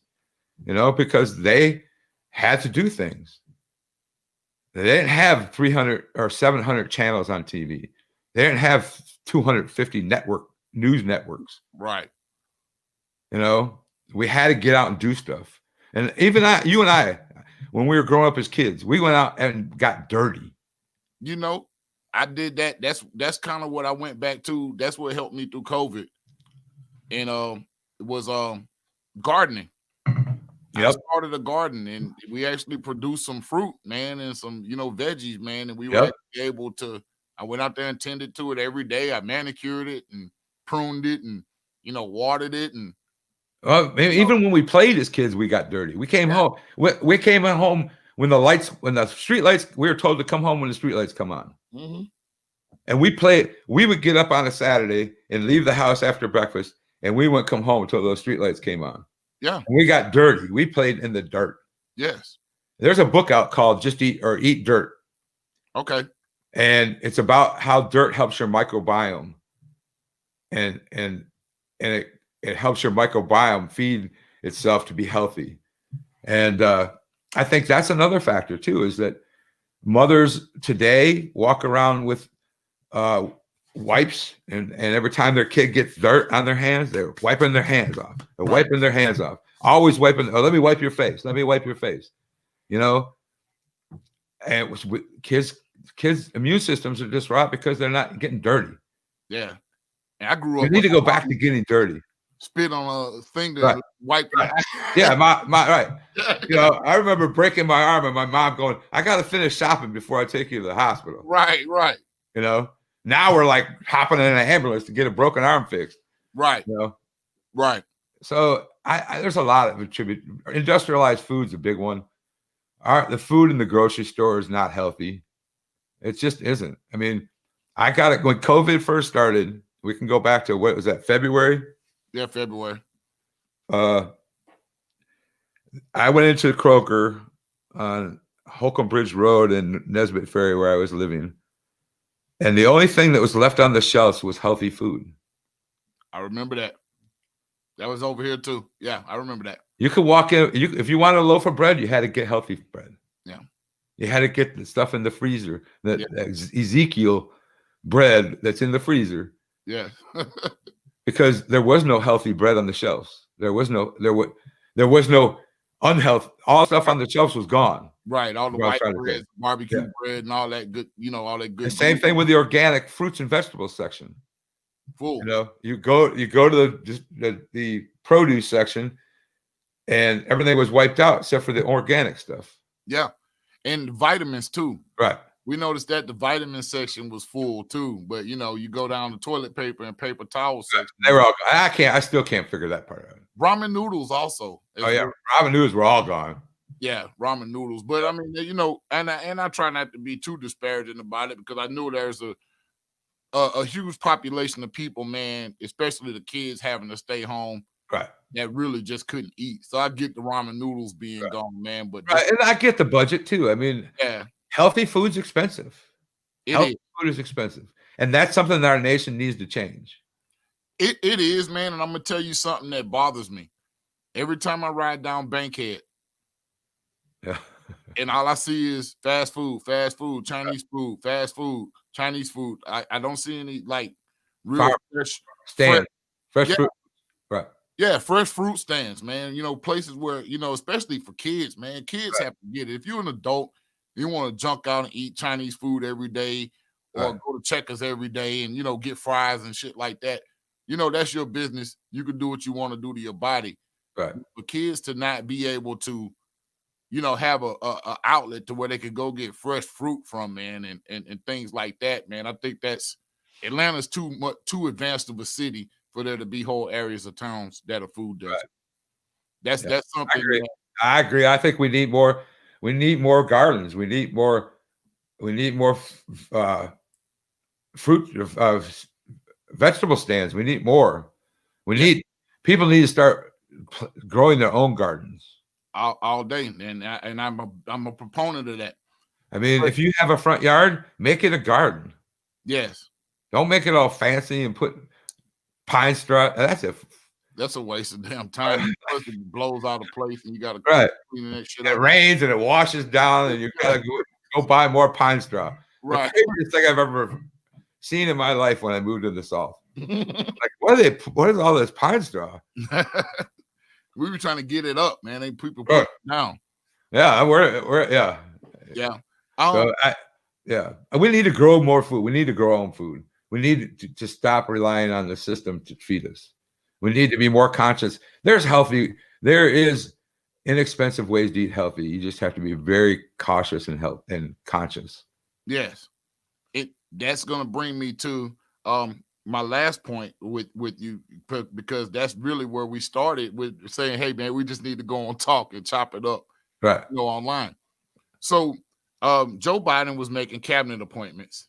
because they had to do things. They didn't have 300 or 700 channels on TV. They didn't have 250 news networks. Right. We had to get out and do stuff. And even you and I, when we were growing up as kids, we went out and got dirty. I did that. That's kind of what I went back to. That's what helped me through COVID. And it was gardening. Yep. I started a garden, and we actually produced some fruit, man, and some, veggies, man. And we were able to, I went out there and tended to it every day. I manicured it and pruned it and, watered it. And even when we played as kids, we got dirty. We came home. We came home when the street lights, we were told to come home when the street lights come on. Mm-hmm. And we would get up on a Saturday and leave the house after breakfast, and we wouldn't come home until those street lights came on. Yeah. And we got dirty. We played in the dirt. Yes. There's a book out called Just Eat Dirt. Okay. And it's about how dirt helps your microbiome. And it helps your microbiome feed itself to be healthy. And I think that's another factor too, is that mothers today walk around with wipes, and every time their kid gets dirt on their hands, they're wiping their hands off. They're wiping their hands off. Always wiping. Oh, let me wipe your face. Let me wipe your face. And it was kids' immune systems are just right because they're not getting dirty. Yeah. And I grew up. You need to go back to getting dirty. Spit on a thing to wipe. Right. Yeah, my right. I remember breaking my arm and my mom going, "I got to finish shopping before I take you to the hospital." Right. Now we're like hopping in an ambulance to get a broken arm fixed. Right. Right. So there's a lot of attribute. Industrialized food's a big one. The food in the grocery store is not healthy. It just isn't. I mean, I got it when COVID first started. We can go back to, what was that, February? Yeah, February. I went into Kroger on Holcomb Bridge Road in Nesbitt Ferry, where I was living. And the only thing that was left on the shelves was healthy food. I remember that. That was over here too. Yeah, I remember that. You could walk in. If you wanted a loaf of bread, you had to get healthy bread. Yeah. You had to get the stuff in the freezer. That Ezekiel bread that's in the freezer. Yeah. Because there was no healthy bread on the shelves. There was no unhealthy. All stuff on the shelves was gone. Right. All the white bread, barbecue bread, and all that good, all that good. The same thing with the organic fruits and vegetables section. Full. You go to the produce section, and everything was wiped out except for the organic stuff. Yeah. And vitamins too. Right. We noticed that the vitamin section was full too, but you go down the toilet paper and paper towel section. They were all. I still can't figure that part out. Ramen noodles also. Oh yeah, ramen noodles were all gone. Yeah, ramen noodles. But I mean, and I try not to be too disparaging about it, because I know there's a huge population of people, man, especially the kids having to stay home. Right. That really just couldn't eat. So I get the ramen noodles being gone, man. But and I get the budget too. I mean, healthy food's expensive. Healthy food is expensive. And that's something that our nation needs to change. It is, man. And I'm going to tell you something that bothers me. Every time I ride down Bankhead, and all I see is fast food, Chinese food, fast food, Chinese food. I don't see any real fresh fruit. Right. Yeah, fresh fruit stands, man. Places where, especially for kids, man. Kids have to get it. If you're an adult, you want to junk out and eat Chinese food every day, or go to Checkers every day and, get fries and shit like that. That's your business. You can do what you want to do to your body. Right. For kids to not be able to, have a outlet to where they could go get fresh fruit from, man, and things like that, man. I think Atlanta's too advanced of a city for there to be whole areas of towns that are food deserts. That's something. I agree. I think we need more. We need more gardens. We need more fruit, vegetable stands. We need more. People need to start growing their own gardens all day, and I'm a proponent of that. I mean, if you have a front yard, make it a garden. Yes. Don't make it all fancy and put pine straw. That's a waste of damn time. Plus it blows out of place, and you got to clean that shit it up. rains and it washes down, and you gotta go buy more pine straw. Right. The craziest thing I've ever seen in my life when I moved to the South. Like, what is all this pine straw? We were trying to get it up, man. Ain't people put it down. Yeah, we're yeah. So we need to grow more food. We need to grow our own food. We need to stop relying on the system to feed us. We need to be more conscious. There is inexpensive ways to eat healthy. You just have to be very cautious and conscious. Yes. That's gonna bring me to my last point with you, because that's really where we started with saying, hey man, we just need to go on talk and chop it up online. So Joe Biden was making cabinet appointments,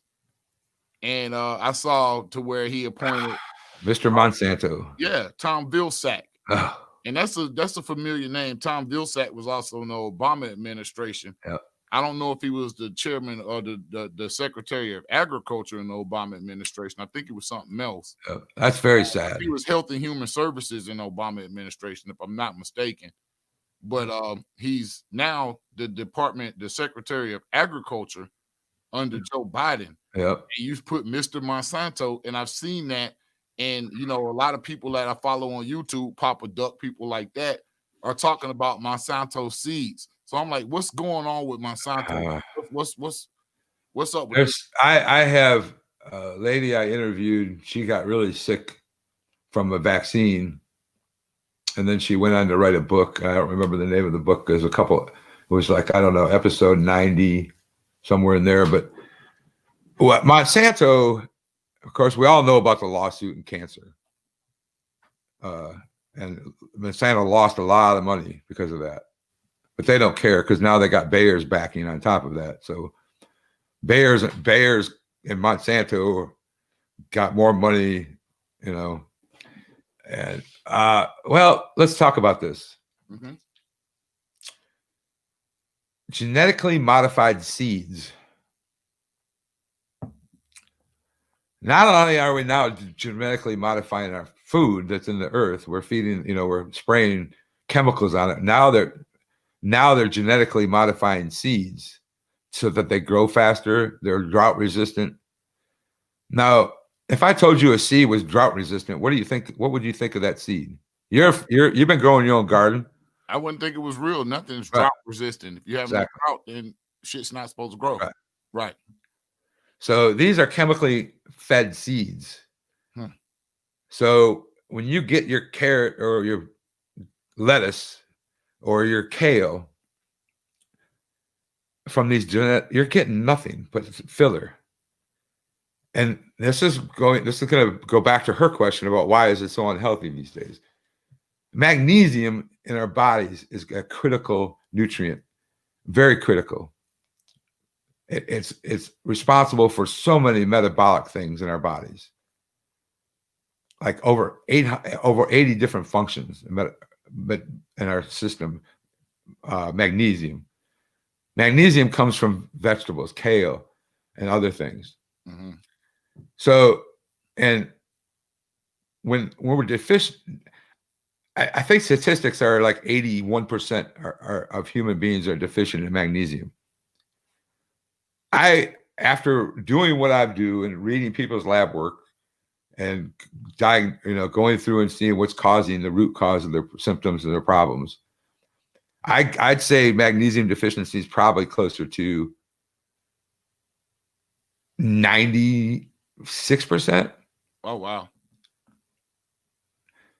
and I saw to where he appointed Mr. Monsanto. Thom Vilsack. And that's a familiar name. Thom Vilsack was also in the Obama administration. I don't know if he was the chairman or the secretary of agriculture in the Obama administration. I think it was something else. That's very sad. He was health and human services in the Obama administration, if I'm not mistaken. But he's now the secretary of agriculture under Joe Biden. And you put Mr. Monsanto, and I've seen that. And, a lot of people that I follow on YouTube, Papa Duck, people like that, are talking about Monsanto seeds. So I'm like, what's going on with Monsanto? What's up with this? I have a lady I interviewed. She got really sick from a vaccine, and then she went on to write a book. I don't remember the name of the book. There's a couple. It was like, I don't know, episode 90, somewhere in there. But Monsanto, of course, we all know about the lawsuit and cancer. And Monsanto lost a lot of money because of that. But they don't care, because now they got Bayer's backing on top of that. So Bayer's and Monsanto got more money, And let's talk about this. Genetically modified seeds. Not only are we now genetically modifying our food that's in the earth, we're feeding, we're spraying chemicals on it. Now they're genetically modifying seeds so that they grow faster. They're drought resistant. Now, if I told you a seed was drought resistant, what do you think? What would you think of that seed? You've been growing your own garden. I wouldn't think it was real. Nothing's drought resistant. If you have no drought, then shit's not supposed to grow. Right. So these are chemically fed seeds. So when you get your carrot or your lettuce or your kale from these you're getting nothing but filler. And this is going to go back to her question about why is it so unhealthy these days. Magnesium in our bodies is a critical nutrient, very critical. It's responsible for so many metabolic things in our bodies, like over 80 different functions but in our system. Magnesium comes from vegetables, kale, and other things. So, and when we're deficient, I think statistics are like 81% of human beings are deficient in magnesium. After doing what I do and reading people's lab work and going through and seeing what's causing the root cause of their symptoms and their problems, I'd say magnesium deficiency is probably closer to 96%. Oh, wow.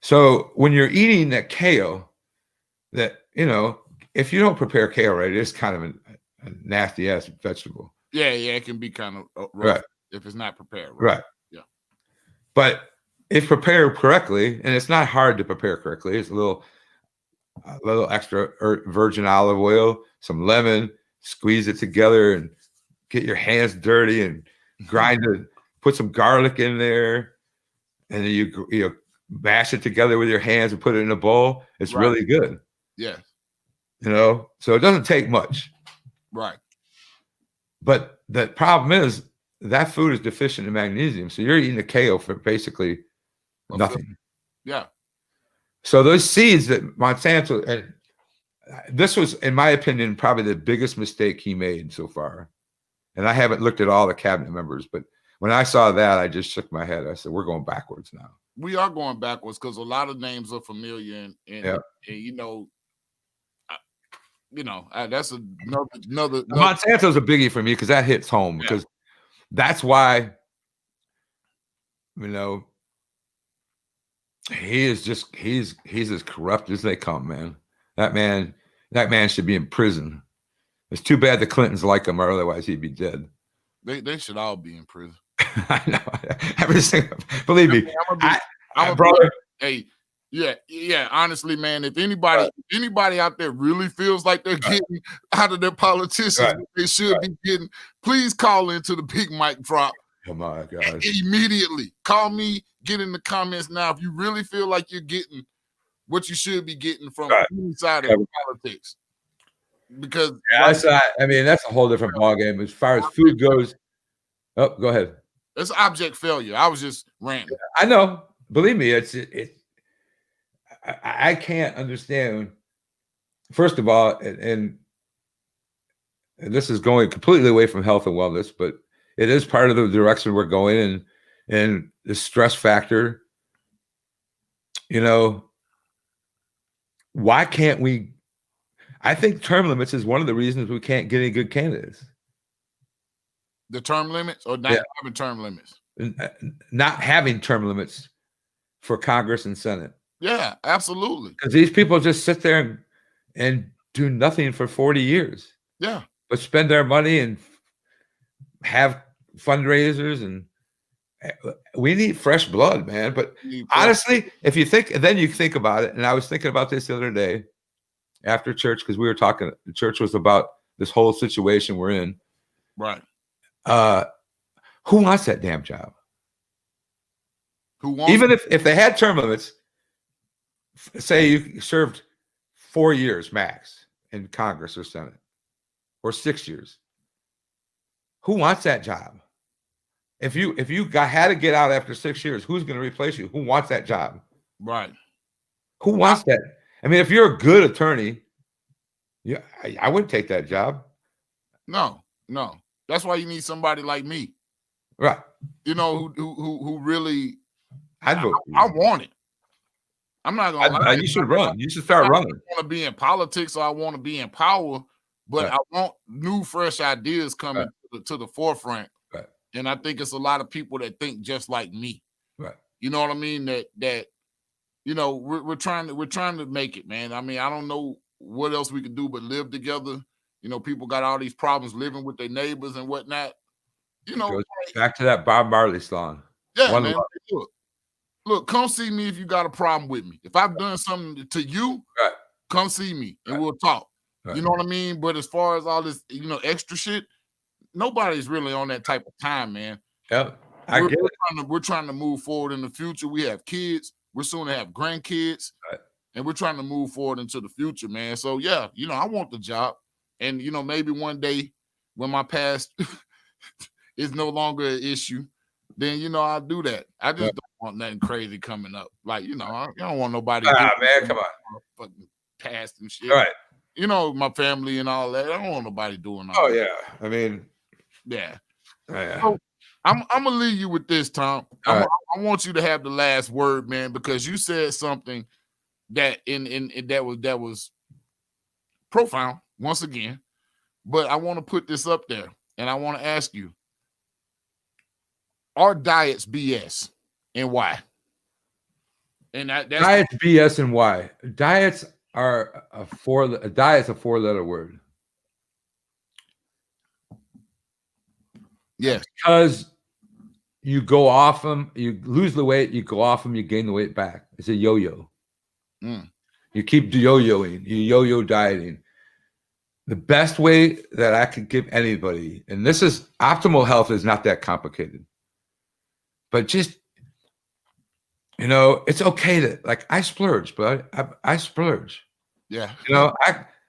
So when you're eating that kale, that, if you don't prepare kale right, it's kind of a nasty ass vegetable. Yeah, it can be kind of rough if it's not prepared. Right. Yeah. But if prepared correctly, and it's not hard to prepare correctly, it's a little extra virgin olive oil, some lemon, squeeze it together and get your hands dirty and grind it, put some garlic in there, and then you mash it together with your hands and put it in a bowl. It's Right. really good. Yeah. You know, so it doesn't take much. Right. But the problem is that food is deficient in magnesium. So you're eating a KO for basically nothing. Yeah. So those seeds that Monsanto, and this was, in my opinion, probably the biggest mistake he made so far. And I haven't looked at all the cabinet members, but when I saw that, I just shook my head. I said, we're going backwards now. We are going backwards because a lot of names are familiar, and you know, that's another. Monsanto's a biggie for me because that hits home, because that's why, you know, he's as corrupt as they come, man. That man should be in prison. It's too bad the Clintons like him, or otherwise he'd be dead. They should all be in prison. I know. Every single, believe me, brother. Hey, yeah. Honestly, man, if anybody out there really feels like they're getting out of their politicians what they should be getting, please call into the Big Mike Drop. Come on, guys. Immediately. Call me, get in the comments now if you really feel like you're getting what you should be getting from any side of politics. Because that's a whole different ballgame as far as food goes. Oh, go ahead. It's abject failure. I was just ranting. I know. Believe me, I can't understand. First of all, and this is going completely away from health and wellness, but it is part of the direction we're going in, and the stress factor. You know, why can't we? I think term limits is one of the reasons we can't get any good candidates. The term limits, or not having term limits? Not having term limits for Congress and Senate. Yeah, absolutely. Because these people just sit there and do nothing for 40 years. Yeah. But spend their money and have fundraisers, and we need fresh blood, man. But honestly, if you think, then you think about it. And I was thinking about this the other day after church, because we were talking, the church was about this whole situation we're in. Right. Who wants that damn job? Who wants even if they had term limits, say you served 4 years max in Congress or Senate, or 6 years. Who wants that job? If you had to get out after 6 years, who's going to replace you? Who wants that job? Right. Who wants that? I mean, if you're a good attorney, I wouldn't take that job. No. That's why you need somebody like me. Right. You know, who really, I'd vote. I want it. I'm not going to lie. You should run. You should start running. I want to be in politics, or I want to be in power, but I want new, fresh ideas coming to the forefront. Right. And I think it's a lot of people that think just like me. Right. You know what I mean? That you know, we're trying to make it, man. I mean, I don't know what else we could do but live together. You know, people got all these problems living with their neighbors and whatnot. You know, back to that Bob Marley song. Yeah, man. Look, come see me if you got a problem with me. If I've done something to you, come see me and we'll talk. You know what I mean? But as far as all this, extra shit, nobody's really on that type of time, man. Yeah, we're trying to move forward in the future. We have kids. We're soon to have grandkids. And we're trying to move forward into the future, man. So, yeah, I want the job. And, maybe one day when my past is no longer an issue, then, I'll do that. I just don't want nothing crazy coming up. Like, I don't want nobody. Man, come on. Fucking past and shit. All right. My family and all that. I don't want nobody doing all that. Oh, yeah. I mean. Yeah. Yeah. So, I'm going to leave you with this, Tom. I want you to have the last word, man, because you said something that that was profound once again. But I want to put this up there, and I want to ask you, are diets BS, and why? And that's diets BS and why? Diets are a four-letter word. Yes, because you go off them, you lose the weight, you go off them, you gain the weight back. It's a yo-yo. You keep yo-yoing, you yo-yo dieting. The best way that I could give anybody, and this is optimal health, is not that complicated, but just you know, it's okay to like I splurge, but I splurge. Yeah. You know,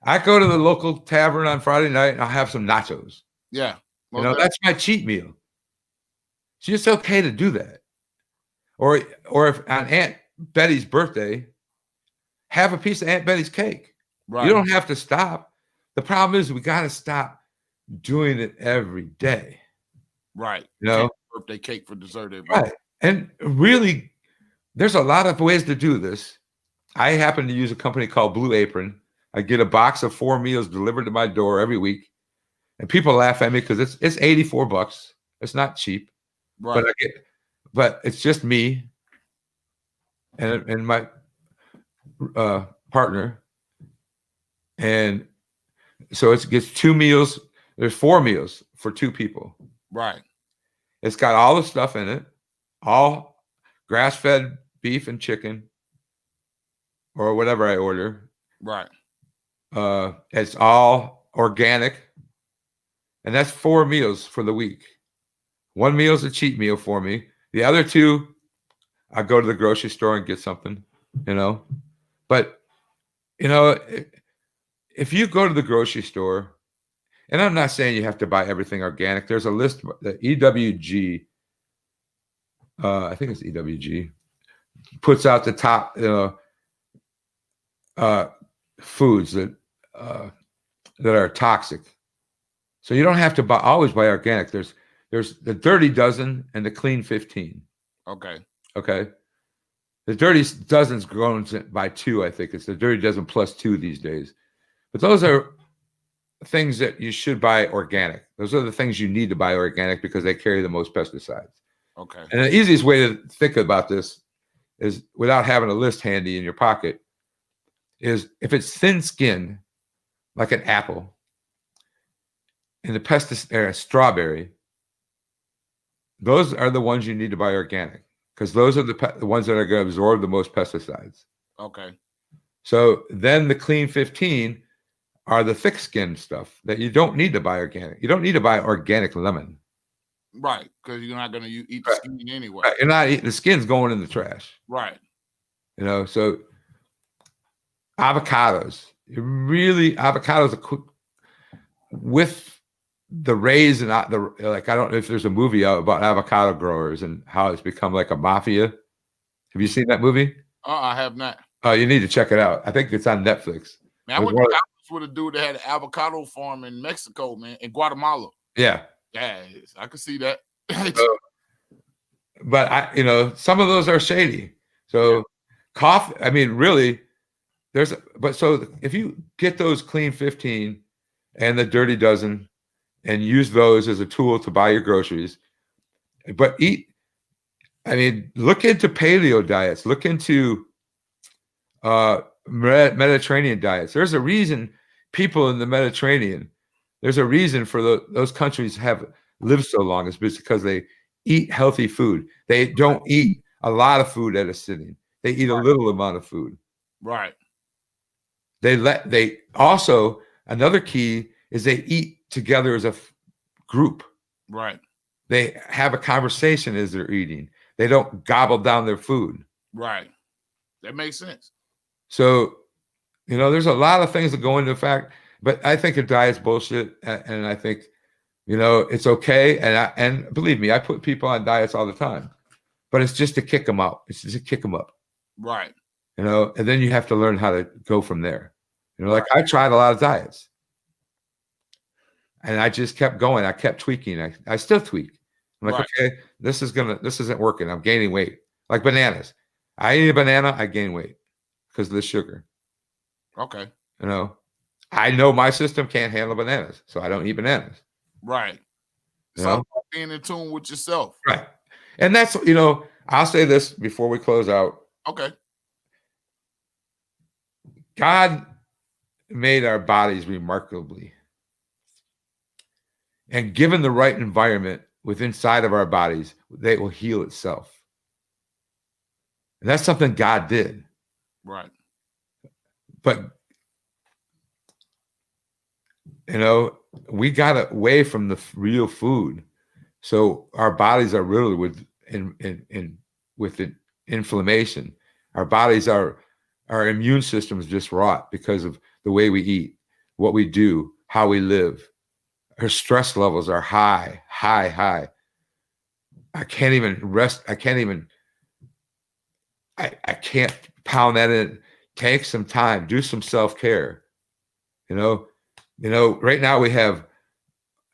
I go to the local tavern on Friday night and I'll have some nachos. Yeah. You know, that's my cheat meal. It's just okay to do that. Or if on Aunt Betty's birthday, have a piece of Aunt Betty's cake. Right. You don't have to stop. The problem is we got to stop doing it every day. Right. You know, birthday cake for dessert every right. And really, there's a lot of ways to do this. I happen to use a company called Blue Apron. I get a box of 4 meals delivered to my door every week. And people laugh at me because it's $84. It's not cheap. Right. But it's just me and my partner. And so it gets 2 meals. There's 4 meals for 2 people. Right. It's got all the stuff in it, all grass-fed beef and chicken or whatever I order. Right. It's all organic. And that's 4 meals for the week. 1 meal is a cheat meal for me. The other 2, I go to the grocery store and get something, you know. But, you know, if you go to the grocery store, and I'm not saying you have to buy everything organic. There's a list, the EWG, I think it's EWG, puts out the top foods that are toxic. So you don't have to always buy organic. There's the Dirty Dozen and the Clean 15. Okay. Okay. The Dirty Dozen's grown by 2, I think. It's the Dirty Dozen plus 2 these days. But those are things that you should buy organic. Those are the things you need to buy organic because they carry the most pesticides. Okay. And the easiest way to think about this is, without having a list handy in your pocket, is if it's thin skin, like an apple, and the pesticide strawberry, those are the ones you need to buy organic because those are the ones that are going to absorb the most pesticides. Okay. So then the Clean 15 are the thick skin stuff that you don't need to buy organic. You don't need to buy organic lemon. Right. Because you're not going to eat the skin anyway. Right. You're not eating, the skin's going in the trash. Right. You know, so avocados, avocados are quick with the rays and like, I don't know if there's a movie out about avocado growers and how it's become like a mafia. Have you seen that movie? I have not. Oh, you need to check it out. I think it's on Netflix. Man, I went to college with a dude that had an avocado farm in Mexico, man, in Guatemala. Yeah. Yeah, I could see that. But you know, some of those are shady. So coffee, I mean, really, so if you get those Clean 15 and the Dirty Dozen and use those as a tool to buy your groceries, but look into paleo diets, look into Mediterranean diets. There's a reason people in the Mediterranean, there's a reason for those countries have lived so long. It's because they eat healthy food. They don't eat a lot of food at a sitting. They eat a little amount of food. Right. They also, another key is they eat together as a group. Right. They have a conversation as they're eating. They don't gobble down their food. Right. That makes sense. So, you know, there's a lot of things that go into the fact, but I think a diet's bullshit. And I think, you know, it's okay. And believe me, I put people on diets all the time, but it's just to kick them out. It's just to kick them up. Right. You know, and then you have to learn how to go from there. You know, like I tried a lot of diets and I just kept going. I kept tweaking. I still tweak. I'm like, okay, this isn't working. I'm gaining weight. Like bananas. I eat a banana, I gain weight because of the sugar. Okay. You know, I know my system can't handle bananas, so I don't eat bananas. Right. It's all about being in tune with yourself. Right. And that's, you know, I'll say this before we close out. Okay. God made our bodies remarkably. And given the right environment inside of our bodies, they will heal itself. And that's something God did. Right. But, you know, we got away from the real food. So our bodies are riddled with inflammation. Our bodies our immune system is just rot because of the way we eat, what we do, how we live. Our stress levels are high. I can't even rest. I can't pound that in. Take some time, do some self-care. Right now we have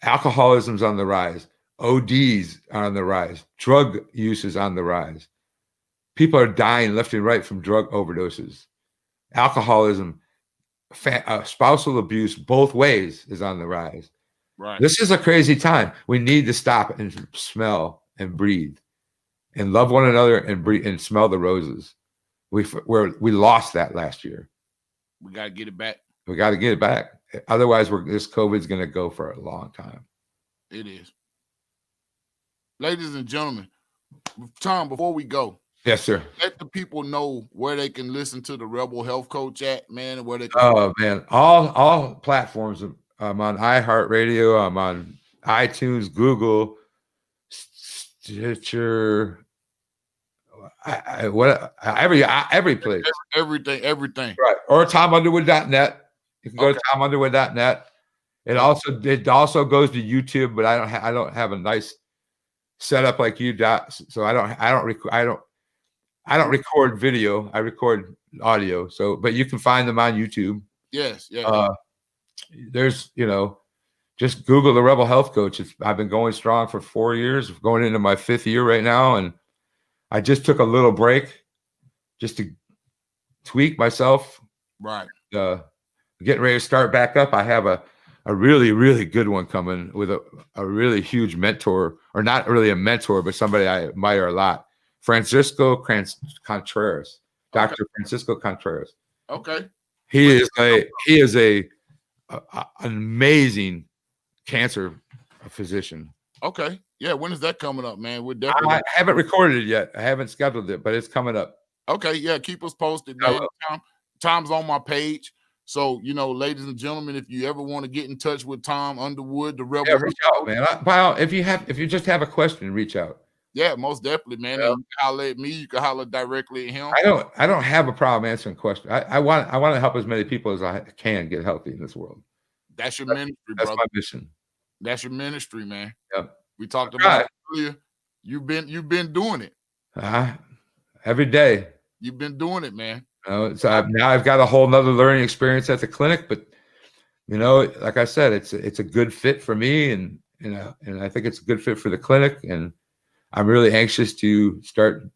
alcoholism's on the rise, ODs are on the rise, drug use is on the rise. People are dying left and right from drug overdoses. Alcoholism, spousal abuse, both ways is on the rise. Right. This is a crazy time. We need to stop and smell and breathe and love one another and breathe and smell the roses. We lost that last year. We got to get it back. We got to get it back. Otherwise, this COVID's going to go for a long time. It is. Ladies and gentlemen, Thom, before we go, yes, sir. Let the people know where they can listen to the Rebel Health Coach at, man, and where they can. Oh man, all platforms. I'm on iHeartRadio. I'm on iTunes, Google, Stitcher. Every place. Everything. Right. Or ThomUnderwood.net. You can go to ThomUnderwood.net. It also goes to YouTube, but I don't have a nice setup like you, so I don't record video. I record audio. So, but you can find them on YouTube. Yes. There's, just Google the Rebel Health Coach. I've been going strong for 4 years, going into my 5th year right now, and I just took a little break just to tweak myself. Right. Getting ready to start back up. I have a really, really good one coming with a really huge mentor, or not really a mentor, but somebody I admire a lot. Francisco Contreras, Dr. Francisco Contreras. Okay. He is an amazing cancer physician. Okay. Yeah. When is that coming up, man? We're definitely. I haven't recorded it yet. I haven't scheduled it, but it's coming up. Okay. Yeah. Keep us posted, man. Thom's on my page. So, ladies and gentlemen, if you ever want to get in touch with Thom Underwood, the Rebel, reach out, man. If you just have a question, reach out. Yeah, most definitely, man. Yeah. You can holler at me. You can holler directly at him. I don't have a problem answering questions. I want to help as many people as I can get healthy in this world. That's your ministry, that's brother. My mission. That's your ministry, man. Yeah. We talked about it earlier. You've been doing it. Every day. You've been doing it, man. So now I've got a whole nother learning experience at the clinic, but like I said, it's a good fit for me, and I think it's a good fit for the clinic, and I'm really anxious to start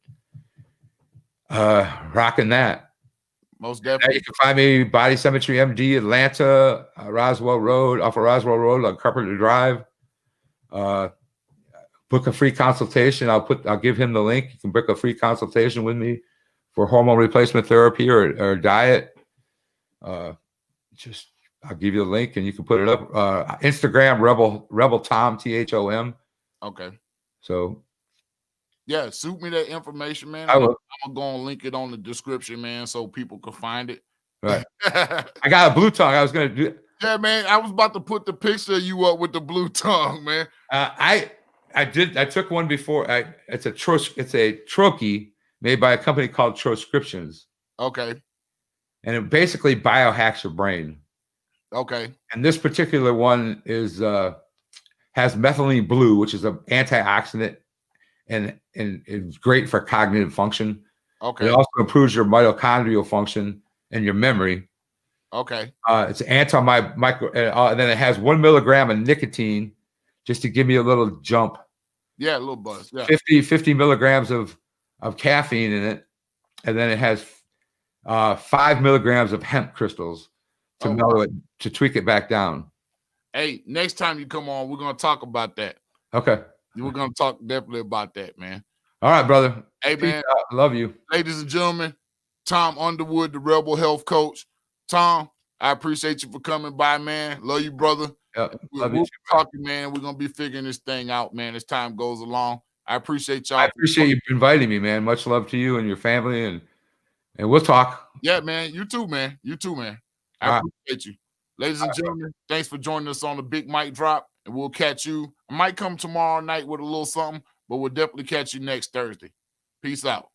rocking that. Most definitely. You can find me Body Symmetry MD, Atlanta, Roswell Road, off of Roswell Road on Carpenter Drive. Book a free consultation. I'll give him the link. You can book a free consultation with me for hormone replacement therapy or diet. I'll give you the link and you can put it up. Instagram Rebel Thom, THOM. Okay. So yeah, shoot me that information, man. I will. I'm gonna link it on the description, man, so people can find it. Right. I got a blue tongue. I was gonna do. Yeah, man. I was about to put the picture of you up with the blue tongue, man. I took one before. It's a troche made by a company called Transcriptions. Okay. And it basically biohacks your brain. Okay. And this particular one has methylene blue, which is an antioxidant, and it's great for cognitive function. Okay. It also improves your mitochondrial function and your memory. Okay. It's anti-micro, and then it has 1 milligram of nicotine just to give me a little jump. Yeah, a little buzz. Yeah. 50 milligrams of caffeine in it, and then it has 5 milligrams of hemp crystals to mellow it, to tweak it back down. Hey, next time you come on, we're gonna talk about that. Okay. We're gonna talk definitely about that, man. All right, brother. Hey, man. I love you. Ladies and gentlemen, Thom Underwood, the Rebel Health Coach. Thom, I appreciate you for coming by, man. Love you, brother. We'll be talking, man. We're gonna be figuring this thing out, man, as time goes along. I appreciate y'all. I appreciate you inviting me, man. Much love to you and your family, and we'll talk. Yeah, man. You too, man. I appreciate you. Ladies and gentlemen, thanks for joining us on the Big Mic Drop, and we'll catch you. I might come tomorrow night with a little something, but we'll definitely catch you next Thursday. Peace out.